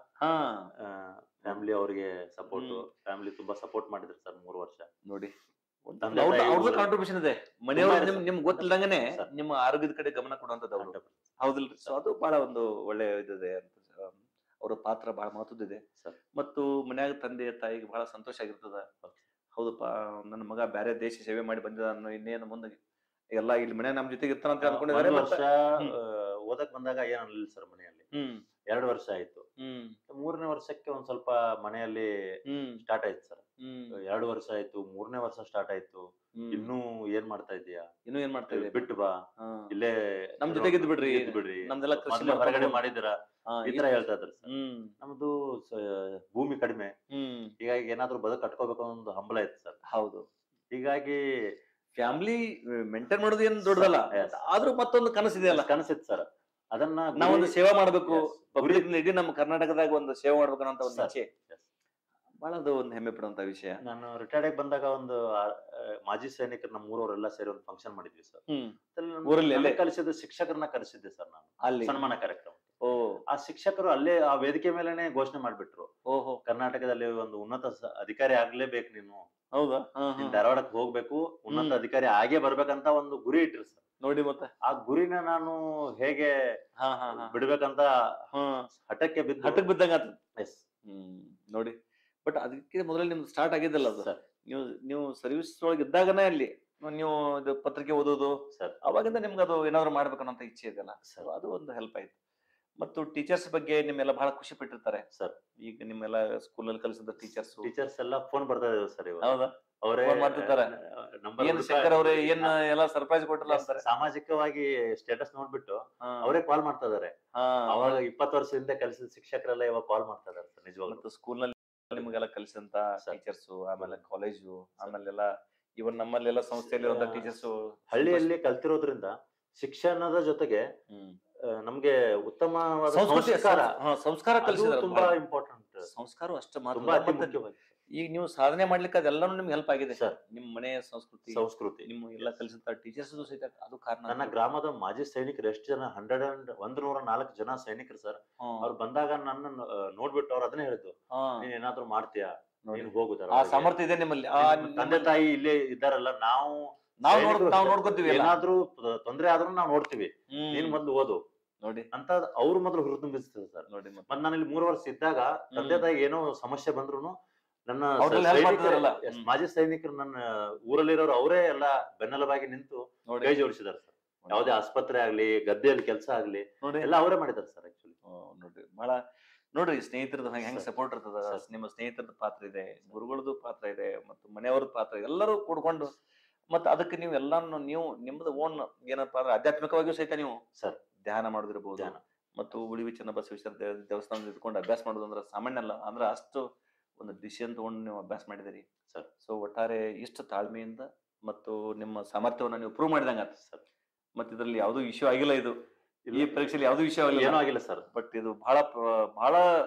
[SPEAKER 2] ಫ್ಯಾಮಿಲಿ ಅವರಿಗೆ ಸಪೋರ್ಟ್, ಫ್ಯಾಮಿಲಿ ತುಂಬಾ ಸಪೋರ್ಟ್ ಮಾಡಿದ್ರು ಸರ್ 3 ವರ್ಷ.
[SPEAKER 1] ನೋಡಿ, ಅವ್ರದ್ದು ಕಾಂಟ್ರಿಬ್ಯೂಷನ್ ಇದೆ. ಮನೆಯವರು ನಿಮ್ಗೆ ಗೊತ್ತಿಲ್ದಂಗನೆ ನಿಮ್ಮ ಆರೋಗ್ಯದ ಕಡೆ ಗಮನ ಕೊಡುವಂತದ್ದು, ಹೌದಿಲ್ರಿ? ಸೊ ಅದು ಬಹಳ ಒಂದು ಒಳ್ಳೆ ಇದಿದೆ ಅಂತ, ಅವರ ಪಾತ್ರ ಬಹಳ ಮಹತ್ವದಿದೆ. ಮತ್ತು ಮನ್ಯಾಗ ತಂದೆ ತಾಯಿಗೆ ಬಹಳ ಸಂತೋಷ ಆಗಿರ್ತದ. ಹೌದಪ್ಪ, ನನ್ನ ಮಗ ಬೇರೆ ದೇಶ ಸೇವೆ ಮಾಡಿ ಬಂದಿದ, ಇನ್ನೇನು ಮುಂದೆ ಎಲ್ಲ ಇಲ್ಲಿ ಮನೆ ನಮ್ ಜೊತೆಗೆ ಇರ್ತಾನ ಅಂತ ಅನ್ಕೊಂಡಿದ್ದಾರೆ.
[SPEAKER 2] ವರ್ಷ ಓದಕ್ ಬಂದಾಗ ಏನ್ ಅನ್ಲಿಲ್ಲ ಸರ್ ಮನೆಯಲ್ಲಿ. 2 ವರ್ಷ ಆಯ್ತು. 3ನೇ ವರ್ಷಕ್ಕೆ ಒಂದ್ ಸ್ವಲ್ಪ ಮನೆಯಲ್ಲಿ ಸ್ಟಾರ್ಟ್ ಆಯ್ತು ಸರ್. 2 ವರ್ಷ ಆಯ್ತು, 3ನೇ ವರ್ಷ ಸ್ಟಾರ್ಟ್ ಆಯ್ತು. ಇನ್ನೂ ಏನ್ ಮಾಡ್ತಾ ಇದೀಯಾ,
[SPEAKER 1] ಇನ್ನೂ ಏನ್ ಮಾಡ್ತಾ ಇದೀಯ,
[SPEAKER 2] ಬಿಟ್ಟು ಬಾ, ಇಲ್ಲೇ
[SPEAKER 1] ನಮ್ ಜೊತೆಗೆ ಬಿಡ್ರಿ,
[SPEAKER 2] ನಮ್ದೆಲ್ಲ ಹೊರಗಡೆ ಮಾಡಿದಿರ, ಈ ತರ ಹೇಳ್ತಾ ಇದ್ರು ಸರ್. ನಮ್ದು ಭೂಮಿ ಕಡಿಮೆ, ಹೀಗಾಗಿ ಏನಾದ್ರು ಬದುಕು ಕಟ್ಕೋಬೇಕು ಅನ್ನೋ ಒಂದು ಹಂಬಲ ಇತ್ತು ಸರ್.
[SPEAKER 1] ಹೌದು.
[SPEAKER 2] ಹೀಗಾಗಿ
[SPEAKER 1] ಫ್ಯಾಮಿಲಿ ಮೇಂಟೈನ್ ಮಾಡೋದು ಏನ್ ದೊಡ್ಡದಲ್ಲ, ಆದ್ರೂ ಮತ್ತೊಂದು ಕನಸಿದೆಯಲ್ಲ.
[SPEAKER 2] ಕನಸಿತ್ತು ಸರ್. ಅದನ್ನ
[SPEAKER 1] ನಾವೊಂದು ಸೇವಾ ಮಾಡ್ಬೇಕು, ಇಡೀ ನಮ್ಮ ಕರ್ನಾಟಕದಾಗ ಒಂದು ಸೇವೆ ಮಾಡ್ಬೇಕು ಅನ್ನೋ ಒಂದು ಇಚ್ಛೆ ಬಹಳ ಒಂದು ಹೆಮ್ಮೆ ಪಡುವಂತ ವಿಷಯ.
[SPEAKER 2] ನಾನು ರಿಟೈರ್ಡ್ ಬಂದಾಗ ಒಂದು ಮಾಜಿ ಸೈನಿಕರು ನಮ್ಮ ಊರವರೆಲ್ಲ ಸೇರಿ ಒಂದು ಫಂಕ್ಷನ್ ಮಾಡಿದ್ವಿ ಸರ್. ಊರಲ್ಲಿ ಕಲಿಸಿದ ಶಿಕ್ಷಕರನ್ನ ಕರೆಸಿದ್ದೆ ಸರ್ ನಾನು, ಅಲ್ಲಿ ಸನ್ಮಾನ ಕಾರ್ಯಕ್ರಮ.
[SPEAKER 1] ಓ
[SPEAKER 2] ಆ ಶಿಕ್ಷಕರು ಅಲ್ಲೇ ಆ ವೇದಿಕೆ ಮೇಲೆನೆ ಘೋಷಣೆ ಮಾಡ್ಬಿಟ್ರು,
[SPEAKER 1] ಓಹೋ
[SPEAKER 2] ಕರ್ನಾಟಕದಲ್ಲಿ ಒಂದು ಉನ್ನತ ಅಧಿಕಾರಿ ಆಗ್ಲೇಬೇಕು ನೀನು,
[SPEAKER 1] ಹೌದಾ
[SPEAKER 2] ನೀನ್ ಧಾರವಾಡಕ್ಕೆ ಹೋಗ್ಬೇಕು, ಉನ್ನತ ಅಧಿಕಾರಿ ಆಗೇ ಬರ್ಬೇಕಂತ ಒಂದು ಗುರಿ ಇಟ್ರು ಸರ್.
[SPEAKER 1] ನೋಡಿ ಮತ್ತೆ
[SPEAKER 2] ಆ ಗುರಿನ ನಾನು ಹೇಗೆ ಬಿಡ್ಬೇಕಂತ ಹಠಕ್ಕೆ
[SPEAKER 1] ಬಿದ್ದಂಗ
[SPEAKER 2] ಎಸ್
[SPEAKER 1] ನೋಡಿ. ಬಟ್ ಅದಕ್ಕೆ ಮೊದಲೇ ನಿಮ್ದು ಸ್ಟಾರ್ಟ್ ಆಗಿದ್ದಲ್ಲ ಅದು
[SPEAKER 2] ಸರ್.
[SPEAKER 1] ನೀವು ಸರ್ವಿಸ್ ಒಳಗೆ ಇದ್ದಾಗನೇ ಅಲ್ಲಿ ನೀವು ಇದು ಪತ್ರಿಕೆ ಓದೋದು
[SPEAKER 2] ಸರ್,
[SPEAKER 1] ಅವಾಗಿಂದ ನಿಮ್ಗೆ ಅದು ಏನಾದ್ರು ಮಾಡ್ಬೇಕನ್ನೋ ಇಚ್ಛೆ ಇದೆಯಲ್ಲ
[SPEAKER 2] ಸರ್,
[SPEAKER 1] ಅದು ಒಂದು ಹೆಲ್ಪ್ ಆಯ್ತು. ಮತ್ತು ಟೀಚರ್ಸ್ ಬಗ್ಗೆ ನಿಮ್ಮೆಲ್ಲ ಬಹಳ ಖುಷಿ ಪಟ್ಟಿರ್ತಾರೆ
[SPEAKER 2] ಸರ್.
[SPEAKER 1] ಈಗ ನಿಮ್ಮೆಲ್ಲ ಸ್ಕೂಲಲ್ಲಿ ಕಲಿಸಿದ ಟೀಚರ್ಸ್
[SPEAKER 2] ಎಲ್ಲ ಫೋನ್ ಬರ್ತಾ ಇದಾವೆ ಸರ್.
[SPEAKER 1] ಹೌದಾ?
[SPEAKER 2] ಅವರೇ
[SPEAKER 1] ಫೋನ್ ಮಾಡ್ತಿರ್ತಾರೆ, ಏನ್ ಶಂಕರ್ ಅವ್ರೆ ಏನ್ ಎಲ್ಲ ಸರ್ಪ್ರೈಸ್ ಕೊಟ್ಟಲ್ಲ ಅಂತಾರೆ.
[SPEAKER 2] ಸಾಮಾಜಿಕವಾಗಿ ಸ್ಟೇಟಸ್ ನೋಡ್ಬಿಟ್ಟು ಅವರೇ ಕಾಲ್ ಮಾಡ್ತಾ ಇದಾರೆ. ಅವಾಗ 20 ವರ್ಷದಿಂದ ಕಲಿಸಿದ ಶಿಕ್ಷಕರೆಲ್ಲ ಇವಾಗ ಕಾಲ್ ಮಾಡ್ತಾ ಇದಾರೆ ಸರ್. ನಿಜವಾಗ್ಲೂ
[SPEAKER 1] ಸ್ಕೂಲ್ ನಲ್ಲಿ ನಿಮಗೆಲ್ಲ ಕಲಿಸಿದಂತ ಟೀಚರ್ಸ್, ಆಮೇಲೆ ಕಾಲೇಜು, ಆಮೇಲೆಲ್ಲ ಇವನ್ ನಮ್ಮಲ್ಲೆಲ್ಲ ಸಂಸ್ಥೆಯಲ್ಲಿ ಟೀಚರ್ಸ್
[SPEAKER 2] ಹಳ್ಳಿಯಲ್ಲಿ ಕಲ್ತಿರೋದ್ರಿಂದ ಶಿಕ್ಷಣದ ಜೊತೆಗೆ ನಮ್ಗೆ ಉತ್ತಮವಾದ
[SPEAKER 1] ಸಂಸ್ಕಾರ ಕಲಿಸಿದ್ರೆ
[SPEAKER 2] ತುಂಬಾ ಇಂಪಾರ್ಟೆಂಟ್.
[SPEAKER 1] ಸಂಸ್ಕಾರ ಅಷ್ಟೇ ಮಾತ್ರ. ಈಗ ನೀವು ಸಾಧನೆ ಮಾಡ್ಲಿಕ್ಕೆ ಅದೆಲ್ಲಾನು ನಿಮ್ಗೆ ಹೆಲ್ಪ್ ಆಗಿದೆ
[SPEAKER 2] ಸರ್.
[SPEAKER 1] ನಿಮ್ ಮನೆಯ ಸಂಸ್ಕೃತಿ ನಿಮ್ಮ ಎಲ್ಲ ಕಲಿಸಿದ ಟೀಚರ್ಸ್ ಸಹಿತ ಅದು ಕಾರಣ.
[SPEAKER 2] ನನ್ನ ಗ್ರಾಮದ ಮಾಜಿ ಸೈನಿಕರು ಎಷ್ಟು ಜನ 104 ಜನ ಸೈನಿಕರು ಸರ್. ಅವ್ರು ಬಂದಾಗ ನನ್ನ ನೋಡ್ಬಿಟ್ಟು ಅವ್ರು ಅದನ್ನೇ ಹೇಳಿದ್ರು, ನೀನ್ ಏನಾದ್ರು ಮಾಡ್ತೀಯಾ, ನೀನ್ ಹೋಗುದಾರ,
[SPEAKER 1] ಆ ಸಾಮರ್ಥ್ಯ ಇದೆ ನಿಮ್ಮಲ್ಲಿ.
[SPEAKER 2] ತಂದೆ ತಾಯಿ ಇಲ್ಲೇ ಇದ್ದಾರಲ್ಲ, ನಾವು
[SPEAKER 1] ನೋಡ್ಕೊತೀವಿ,
[SPEAKER 2] ಏನಾದ್ರೂ ತೊಂದ್ರೆ ಆದ್ರೂ ನಾವ್ ನೋಡ್ತೀವಿ, ನೀನ್ ಮೊದ್ಲು ಓದು
[SPEAKER 1] ನೋಡಿ
[SPEAKER 2] ಅಂತ ಅವ್ರು ಮೊದ್ಲು ಹುರಿದುಂಬಿಸ್ತದೆ ಸರ್.
[SPEAKER 1] ನೋಡಿ
[SPEAKER 2] ಮತ್ ನಾನು ಇಲ್ಲಿ 3 ವರ್ಷ ಇದ್ದಾಗ ತಂದೆ ತಾಯಿ ಏನೋ ಸಮಸ್ಯೆ ಬಂದ್ರು ನನ್ನ ಮಾಜಿ ಸೈನಿಕರು, ನನ್ನ ಊರಲ್ಲಿರೋರು ಅವರೇ ಎಲ್ಲ ಬೆನ್ನೆಲುಬಾಗಿ ನಿಂತು ಕೈ ಜೋಡಿಸಿದಾರೆ ಸರ್. ಯಾವುದೇ ಆಸ್ಪತ್ರೆ ಆಗ್ಲಿ, ಗದ್ದೆಯಲ್ಲಿ ಕೆಲಸ ಆಗ್ಲಿ, ಎಲ್ಲ ಅವರೇ ಮಾಡಿದಾರೆ ಸರ್. ಆಕ್ಚುಲಿ
[SPEAKER 1] ನೋಡ್ರಿ, ಬಹಳ ನೋಡ್ರಿ ಸ್ನೇಹಿತರದ್ದು ಹೆಂಗ್ ಸಪೋರ್ಟ್ ಇರ್ತದ. ನಿಮ್ಮ ಸ್ನೇಹಿತರದ ಪಾತ್ರ ಇದೆ, ಗುರುಗಳದ್ದು ಪಾತ್ರ ಇದೆ, ಮತ್ತು ಮನೆಯವ್ರದ್ದು ಪಾತ್ರ ಇದೆ, ಎಲ್ಲರೂ ಕೂಡ್ಕೊಂಡು ಮತ್ತೆ ಅದಕ್ಕೆ ನೀವು ಎಲ್ಲಾನು ನೀವು ನಿಮ್ದು ಓನ್ ಏನಪ್ಪಾ ಅಂದ್ರೆ ಆಧ್ಯಾತ್ಮಿಕವಾಗಿಯೂ ಸಹಿತ ನೀವು
[SPEAKER 2] ಸರ್
[SPEAKER 1] ಧ್ಯಾನ ಮಾಡೋದಿರ್ಬೋದು, ಮತ್ತು ಉಳಿವಿ ಚನ್ನಬಸವೇಶ್ವರ ದೇವಸ್ಥಾನದಲ್ಲಿ ಇದ್ಕೊಂಡು ಅಭ್ಯಾಸ ಮಾಡೋದು ಅಂದ್ರೆ ಸಾಮಾನ್ಯ ಅಲ್ಲ. ಅಂದ್ರೆ ಅಷ್ಟು ಒಂದು ಡಿಸಿಷನ್ ತಗೊಂಡು ನೀವು ಅಭ್ಯಾಸ ಮಾಡಿದಿರಿ
[SPEAKER 2] ಸರ್.
[SPEAKER 1] ಸೊ ಒಟ್ಟಾರೆ ಇಷ್ಟು ತಾಳ್ಮೆಯಿಂದ ಮತ್ತು ನಿಮ್ಮ ಸಾಮರ್ಥ್ಯವನ್ನು ನೀವು ಪ್ರೂವ್ ಮಾಡಿದಂಗ ಸರ್. ಮತ್ತೆ ಇದರಲ್ಲಿ ಯಾವ್ದು ಇಶ್ಯೂ ಆಗಿಲ್ಲ, ಇದು ಈ ಪರೀಕ್ಷೆಯಲ್ಲಿ ಯಾವ್ದು ವಿಷಯ
[SPEAKER 2] ಆಗಿಲ್ಲ ಸರ್.
[SPEAKER 1] ಬಟ್ ಇದು ಬಹಳ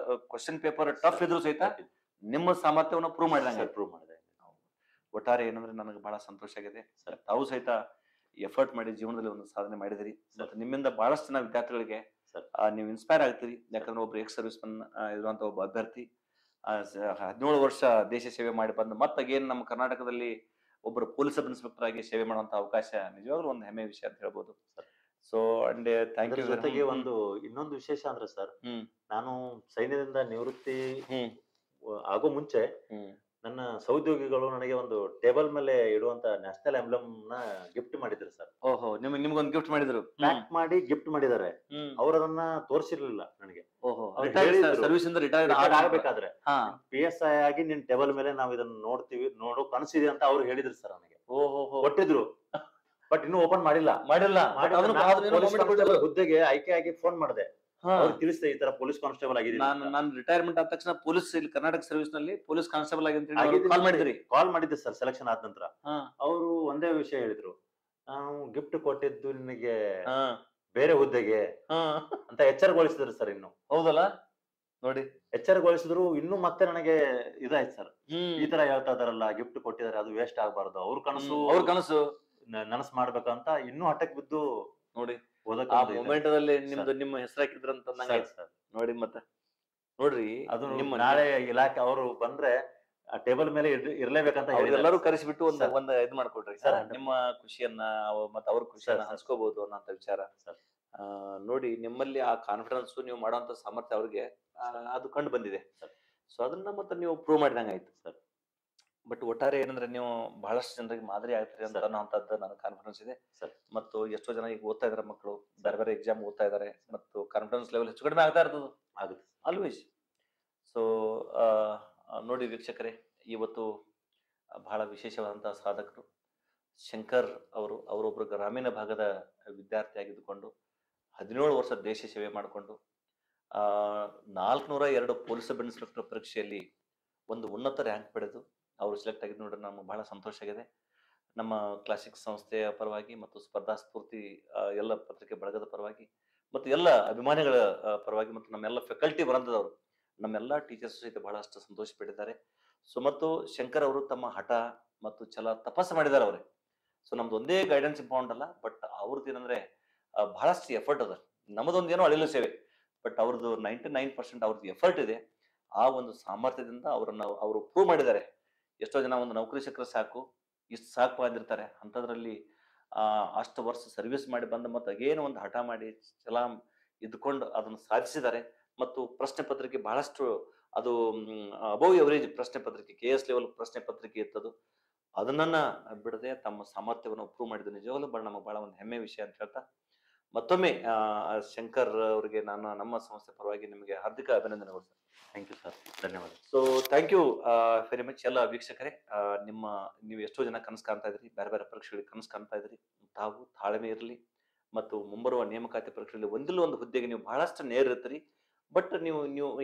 [SPEAKER 1] ಕ್ವಶನ್ ಪೇಪರ್ ಟಫ್ ಇದ್ರು ಸಹಿತ ನಿಮ್ಮ ಸಾಮರ್ಥ್ಯವನ್ನು ಪ್ರೂವ್ ಮಾಡಿದಂಗ. ಒಟ್ಟಾರೆ ಏನಂದ್ರೆ ನನಗೆ ಬಹಳ ಸಂತೋಷ ಆಗಿದೆ ಸರ್. ತಾವು ಸಹಿತ ಎಫರ್ಟ್ ಮಾಡಿ ಜೀವನದಲ್ಲಿ ಒಂದು ಸಾಧನೆ ಮಾಡಿದಿರಿ. ಮತ್ತೆ ನಿಮ್ಮಿಂದ ಬಹಳಷ್ಟು ಜನ ವಿದ್ಯಾರ್ಥಿಗಳಿಗೆ ನೀವು ಇನ್ಸ್ಪೈರ್ ಆಗ್ತೀರಿ. ಯಾಕಂದ್ರೆ ಒಬ್ರು ಎಕ್ಸ್ ಸರ್ವಿಸ್ ಮನ್ ಇರುವಂತ ಒಬ್ಬ ಅಭ್ಯರ್ಥಿ 17 ವರ್ಷ ದೇಶ ಸೇವೆ ಮಾಡಿ ಬಂದು ಮತ್ತಾಗೇನ್ ನಮ್ಮ ಕರ್ನಾಟಕದಲ್ಲಿ ಒಬ್ಬರು ಪೊಲೀಸ್ ಸಬ್ ಇನ್ಸ್ಪೆಕ್ಟರ್ ಆಗಿ ಸೇವೆ ಮಾಡುವಂತ ಅವಕಾಶ ನಿಜವಾಗ್ಲೂ ಒಂದು ಹೆಮ್ಮೆ ವಿಷಯ ಅಂತ ಹೇಳ್ಬೋದು sir. So and thank you.
[SPEAKER 2] ಜೊತೆಗೆ ಇನ್ನೊಂದು ವಿಶೇಷ ಅಂದ್ರೆ ಸರ್, ನಾನು ಸೈನ್ಯದಿಂದ ನಿವೃತ್ತಿ ಆಗೋ ಮುಂಚೆ ನನ್ನ ಸಹೋದ್ಯೋಗಿಗಳು ನನಗೆ ಒಂದು ಟೇಬಲ್ ಮೇಲೆ ಇಡುವಂತ ನ್ಯಾಷನಲ್ ಎಂಬ್ಲಮ್ ನ ಗಿಫ್ಟ್ ಮಾಡಿದ್ರು ಸರ್.
[SPEAKER 1] ಓಹೋ, ನಿಮ್ಗೊಂದು ಗಿಫ್ಟ್ ಮಾಡಿದ್ರು,
[SPEAKER 2] ಪ್ಯಾಕ್ ಮಾಡಿ ಗಿಫ್ಟ್ ಮಾಡಿದ್ದಾರೆ. ಅವ್ರು ಅದನ್ನ ತೋರಿಸಿರ್ಲಿಲ್ಲ ನನಗೆ.
[SPEAKER 1] ಸರ್ವಿಸ್ ಇಂದ ರಿಟೈರ್ಡ್
[SPEAKER 2] ಆಗ್ಬೇಕಾದ್ರೆ PSI ಆಗಿ ನಿನ್ ಟೇಬಲ್ ಮೇಲೆ ನಾವ್ ಇದನ್ನ ನೋಡೋ ಕನಸಿದೆ ಅಂತ ಅವ್ರು ಹೇಳಿದ್ರು ಸರ್ ನನಗೆ. ಕೊಟ್ಟಿದ್ರು, ಬಟ್ ಇನ್ನೂ ಓಪನ್ ಮಾಡಿಲ್ಲ. ಹುದ್ದೆಗೆ ಆಯ್ಕೆ ಆಗಿ ಫೋನ್ ಮಾಡಿದೆ, ತಿಳಿಸಿದೆ ಈ ತರ ಪೊಲೀಸ್ ಕಾನ್ಸ್ಟೇಬಲ್ ಆಗಿದೆ.
[SPEAKER 1] ನಾನು ರಿಟೈರ್ಮೆಂಟ್ ಆದ ತಕ್ಷಣ ಪೊಲೀಸ್ ಇಲ್ಲಿ ಕರ್ನಾಟಕ ಸರ್ವಿಸ್ ನಲ್ಲಿ ಪೊಲೀಸ್ ಕಾನ್ಸ್ಟೇಬಲ್ ಕಾಲ್ ಮಾಡಿದ್ರಿ
[SPEAKER 2] ಸರ್. ಸೆಲೆಕ್ಷನ್ ಆದ ನಂತರ ಅವರು ಒಂದೇ ವಿಷಯ ಹೇಳಿದ್ರು, ನಾವು ಗಿಫ್ಟ್ ಕೊಟ್ಟಿದ್ದು ನಿನಗೆ ಬೇರೆ ಹುದ್ದೆಗೆ ಅಂತ ಎಚ್ಚರಗೊಳಿಸಿದ್ರು ಸರ್. ಇನ್ನು
[SPEAKER 1] ಹೌದಲ್ಲ ನೋಡಿ,
[SPEAKER 2] ಎಚ್ಚರಗೊಳಿಸಿದ್ರು. ಇನ್ನು ಮತ್ತೆ ನನಗೆ ಇದಾಯ್ತು ಸರ್, ಈ ತರ ಹೇಳ್ತಾ ಇದಾರಲ್ಲ, ಗಿಫ್ಟ್ ಕೊಟ್ಟಿದ್ದಾರೆ, ಅದು ವೇಸ್ಟ್ ಆಗ್ಬಾರ್ದು, ಅವ್ರ ಕನಸು ನನಸ್ ಮಾಡ್ಬೇಕಂತ ಇನ್ನೂ ಹಠಕ್ ಬಿದ್ದು
[SPEAKER 1] ನೋಡಿ ಮೊಮೆಂಟದಲ್ಲಿ ನಿಮ್ಮ ಹೆಸರು ಹಾಕಿದ್ರಂತ ನೋಡಿ. ಮತ್ತೆ ನೋಡ್ರಿ, ಅದು
[SPEAKER 2] ನಿಮ್ಮ ನಾಳೆ ಇಲಾಖೆ ಅವರು ಬಂದ್ರೆ ಟೇಬಲ್ ಮೇಲೆ ಇರ್ಲೇಬೇಕಂತ
[SPEAKER 1] ಎಲ್ಲರೂ ಕರೆಸಿಬಿಟ್ಟು ಒಂದ್ ಇದ್ ಮಾಡ್ಕೊಡ್ರಿ ಸರ್. ನಿಮ್ಮ ಖುಷಿಯನ್ನ ಮತ್ತೆ ಅವ್ರ ಖುಷಿಯನ್ನ ಹಂಚ್ಕೋಬಹುದು ಅನ್ನೋಂತ ವಿಚಾರ ನೋಡಿ. ನಿಮ್ಮಲ್ಲಿ ಆ ಕಾನ್ಫಿಡೆನ್ಸ್, ನೀವು ಮಾಡುವಂತ ಸಾಮರ್ಥ್ಯ ಅವ್ರಿಗೆ ಅದು ಕಂಡು ಬಂದಿದೆ. ಸೊ ಅದನ್ನ ಮತ್ತೆ ನೀವು ಪ್ರೂವ್ ಮಾಡಿದಂಗ ಆಯ್ತು ಸರ್. ಬಟ್ ಒಟ್ಟಾರೆ ಏನಂದ್ರೆ ನೀವು ಬಹಳಷ್ಟು ಜನರಿಗೆ ಮಾದರಿ ಆಗ್ತೀರಿ ಅಂತ ಅನ್ನೋಂಥದ್ದು ನನಗೆ ಕಾನ್ಫಿಡೆನ್ಸ್ ಇದೆ ಸರ್. ಮತ್ತು ಎಷ್ಟೋ ಜನ ಈಗ ಓದ್ತಾ ಇದಾರೆ, ಮಕ್ಕಳು ಬೇರೆ ಬೇರೆ ಎಕ್ಸಾಮ್ ಓದ್ತಾ ಇದಾರೆ, ಮತ್ತು ಕಾನ್ಫಿಡೆನ್ಸ್ ಲೆವೆಲ್ ಹೆಚ್ಚು ಕಡಿಮೆ ಆಗ್ತಾ ಇರ್ತದೆ ಆಗುತ್ತೆ ಆಲ್ವೇಸ್. ಸೊ ನೋಡಿ ವೀಕ್ಷಕರೇ, ಇವತ್ತು ಬಹಳ ವಿಶೇಷವಾದಂತಹ ಸಾಧಕರು ಶಂಕರ್ ಅವರೊಬ್ಬರು ಗ್ರಾಮೀಣ ಭಾಗದ ವಿದ್ಯಾರ್ಥಿ ಆಗಿದ್ದುಕೊಂಡು 17 ವರ್ಷ ದೇಶ ಸೇವೆ ಮಾಡಿಕೊಂಡು 402 ಪೊಲೀಸ್ ಸಬ್ ಇನ್ಸ್ಪೆಕ್ಟರ್ ಪರೀಕ್ಷೆಯಲ್ಲಿ ಒಂದು ಉನ್ನತ ರ್ಯಾಂಕ್ ಪಡೆದು ಅವರು ಸೆಲೆಕ್ಟ್ ಆಗಿದ್ದು ನೋಡ್ರಿ ನಮ್ಗೆ ಬಹಳ ಸಂತೋಷ ಆಗಿದೆ. ನಮ್ಮ ಕ್ಲಾಸಿಕ್ ಸಂಸ್ಥೆಯ ಪರವಾಗಿ ಮತ್ತು ಸ್ಪರ್ಧಾ ಸ್ಫೂರ್ತಿ ಎಲ್ಲ ಪತ್ರಿಕೆ ಬಳಗದ ಪರವಾಗಿ ಮತ್ತು ಎಲ್ಲ ಅಭಿಮಾನಿಗಳ ಪರವಾಗಿ ಮತ್ತು ನಮ್ಮೆಲ್ಲ ಫ್ಯಾಕಲ್ಟಿ ವೃಂದದವರು, ನಮ್ಮೆಲ್ಲ ಟೀಚರ್ಸ್ ಸಹಿತ ಬಹಳಷ್ಟು ಸಂತೋಷ ಪಟ್ಟಿದ್ದಾರೆ. ಸೊ ಮತ್ತು ಶಂಕರ್ ಅವರು ತಮ್ಮ ಹಠ ಮತ್ತು ಛಲ ತಪಸ್ಸು ಮಾಡಿದ್ದಾರೆ ಅವರೇ. ಸೊ ನಮ್ದು ಒಂದೇ ಗೈಡೆನ್ಸ್ ಇಂಪಾರ್ಟೆಂಟ್ ಅಲ್ಲ, ಬಟ್ ಅವ್ರದ್ದು ಏನಂದ್ರೆ ಬಹಳಷ್ಟು ಎಫರ್ಟ್ ಅದ. ನಮ್ಮದೊಂದು ಏನೋ ಅಳಿಲು ಸೇವೆ, ಬಟ್ ಅವ್ರದ್ದು 99% ಅವ್ರದ್ದು ಎಫರ್ಟ್ ಇದೆ. ಆ ಒಂದು ಸಾಮರ್ಥ್ಯದಿಂದ ಅವರು ಪ್ರೂವ್ ಮಾಡಿದ್ದಾರೆ. ಎಷ್ಟೋ ಜನ ಒಂದು ನೌಕರಿ ಸಿಕ್ಕರೆ ಸಾಕು, ಇಷ್ಟು ಸಾಕು ಅಂದಿರ್ತಾರೆ. ಅಂಥದ್ರಲ್ಲಿ ಅಷ್ಟು ವರ್ಷ ಸರ್ವಿಸ್ ಮಾಡಿ ಬಂದ ಮತ್ತು ಅಗೇನು ಒಂದು ಹಠ ಮಾಡಿ ಛಲ ಇದ್ಕೊಂಡು ಅದನ್ನು ಸಾಧಿಸಿದ್ದಾರೆ. ಮತ್ತು ಪ್ರಶ್ನೆ ಪತ್ರಿಕೆ ಬಹಳಷ್ಟು ಅದು ಅಬೌವ್ ಎವರೇಜ್ ಪ್ರಶ್ನೆ ಪತ್ರಿಕೆ, KS ಲೆವೆಲ್ ಪ್ರಶ್ನೆ ಪತ್ರಿಕೆ ಇತ್ತದು. ಅದನ್ನ ಬಿಡದೆ ತಮ್ಮ ಸಾಮರ್ಥ್ಯವನ್ನು ಪ್ರೂವ್ ಮಾಡಿದ್ದು ನಿಜವಾಗ್ಲೂ ನಮಗೆ ಬಹಳ ಒಂದು ಹೆಮ್ಮೆ ವಿಷಯ ಅಂತ ಹೇಳ್ತಾ, ಮತ್ತೊಮ್ಮೆ ಶಂಕರ್ ಅವರಿಗೆ ನಾನು ನಮ್ಮ ಸಂಸ್ಥೆ ಪರವಾಗಿ ನಿಮಗೆ ಹಾರ್ದಿಕ ಅಭಿನಂದನೆಗಳು ಸರ್.
[SPEAKER 2] ಥ್ಯಾಂಕ್ ಯು ಸರ್, ಧನ್ಯವಾದ.
[SPEAKER 1] So thank you very much. ಎಲ್ಲ ವೀಕ್ಷಕರೇ, ನೀವು ಎಷ್ಟೋ ಜನ ಕನಸು ಕಾಣ್ತಾ ಇದ್ರಿ, ಬೇರೆ ಬೇರೆ ಪರೀಕ್ಷೆಗಳಿಗೆ ಕನಸು ಕಾಣ್ತಾ ಇದ್ರಿ. ತಾವು ತಾಳ್ಮೆ ಇರಲಿ ಮತ್ತು ಮುಂಬರುವ ನೇಮಕಾತಿ ಪರೀಕ್ಷೆಯಲ್ಲಿ ಒಂದಿಲ್ಲ ಒಂದು ಹುದ್ದೆಗೆ ನೀವು ಬಹಳಷ್ಟು ನೇರಿರ್ತೀರಿ. ಬಟ್ ನೀವು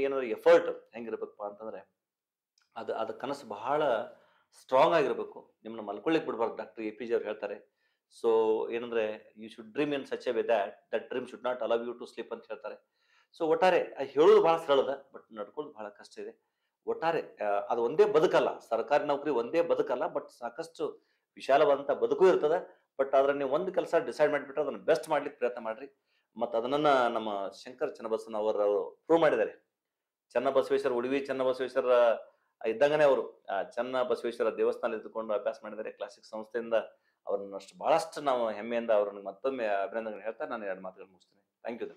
[SPEAKER 1] ಏನಾದ್ರು ಎಫರ್ಟ್ ಹೆಂಗಿರ್ಬೇಕಪ್ಪ ಅಂತಂದ್ರೆ ಅದು ಕನಸು ಬಹಳ ಸ್ಟ್ರಾಂಗ್ ಆಗಿರ್ಬೇಕು. ನಿಮ್ಮನ್ನ ಮಲ್ಕೊಳ್ಳಿಕ್ ಬಿಡ್ಬಾರ್ದು. ಡಾಕ್ಟರ್ APJ ಅವ್ರು ಹೇಳ್ತಾರೆ. ಸೊ ಏನಂದ್ರೆ you should dream in such a way that dream should not allow you to sleep ಅಂತ ಹೇಳ್ತಾರೆ. ಸೊ ಒಟ್ಟಾರೆ ಹೇಳೋದು ಬಹಳ ಸರಳದ, ಬಟ್ ನಡ್ಕೊಳ್ಳೋದು ಬಹಳ ಕಷ್ಟ ಇದೆ. ಒಟ್ಟಾರೆ ಅದು ಒಂದೇ ಬದುಕಲ್ಲ, ಸರ್ಕಾರಿ ನೌಕರಿ ಒಂದೇ ಬದುಕಲ್ಲ, ಬಟ್ ಸಾಕಷ್ಟು ವಿಶಾಲವಾದಂಥ ಬದುಕು ಇರ್ತದೆ. ಬಟ್ ಅದ್ರ ನೀವು ಒಂದು ಕೆಲಸ ಡಿಸೈಡ್ ಮಾಡಿಬಿಟ್ರೆ ಅದನ್ನ ಬೆಸ್ಟ್ ಮಾಡ್ಲಿಕ್ಕೆ ಪ್ರಯತ್ನ ಮಾಡ್ರಿ. ಮತ್ತು ಅದನ್ನ ನಮ್ಮ ಶಂಕರ್ ಚನ್ನಬಸವಣ್ಣ ಅವರು ಪ್ರೂವ್ ಮಾಡಿದ್ದಾರೆ. ಚನ್ನಬಸವೇಶ್ವರ ಉಡುವಿ ಚನ್ನಬಸವೇಶ್ವರ ಇದ್ದಂಗನೇ ಅವರು ಚನ್ನಬಸವೇಶ್ವರ ದೇವಸ್ಥಾನ ಇದ್ದುಕೊಂಡು ಅಭ್ಯಾಸ ಮಾಡಿದ್ದಾರೆ. ಕ್ಲಾಸಿಕ್ ಸಂಸ್ಥೆಯಿಂದ ಅವ್ರನ್ನಷ್ಟು ಬಹಳಷ್ಟು ನಾವು ಹೆಮ್ಮೆಯಿಂದ ಅವ್ರನ್ನ ಮತ್ತೊಮ್ಮೆ ಅಭಿನಂದನೆ ಹೇಳ್ತಾ ನಾನು 2 ಮಾತುಗಳು ಮುಗಿಸ್ತೇನೆ. Thank you.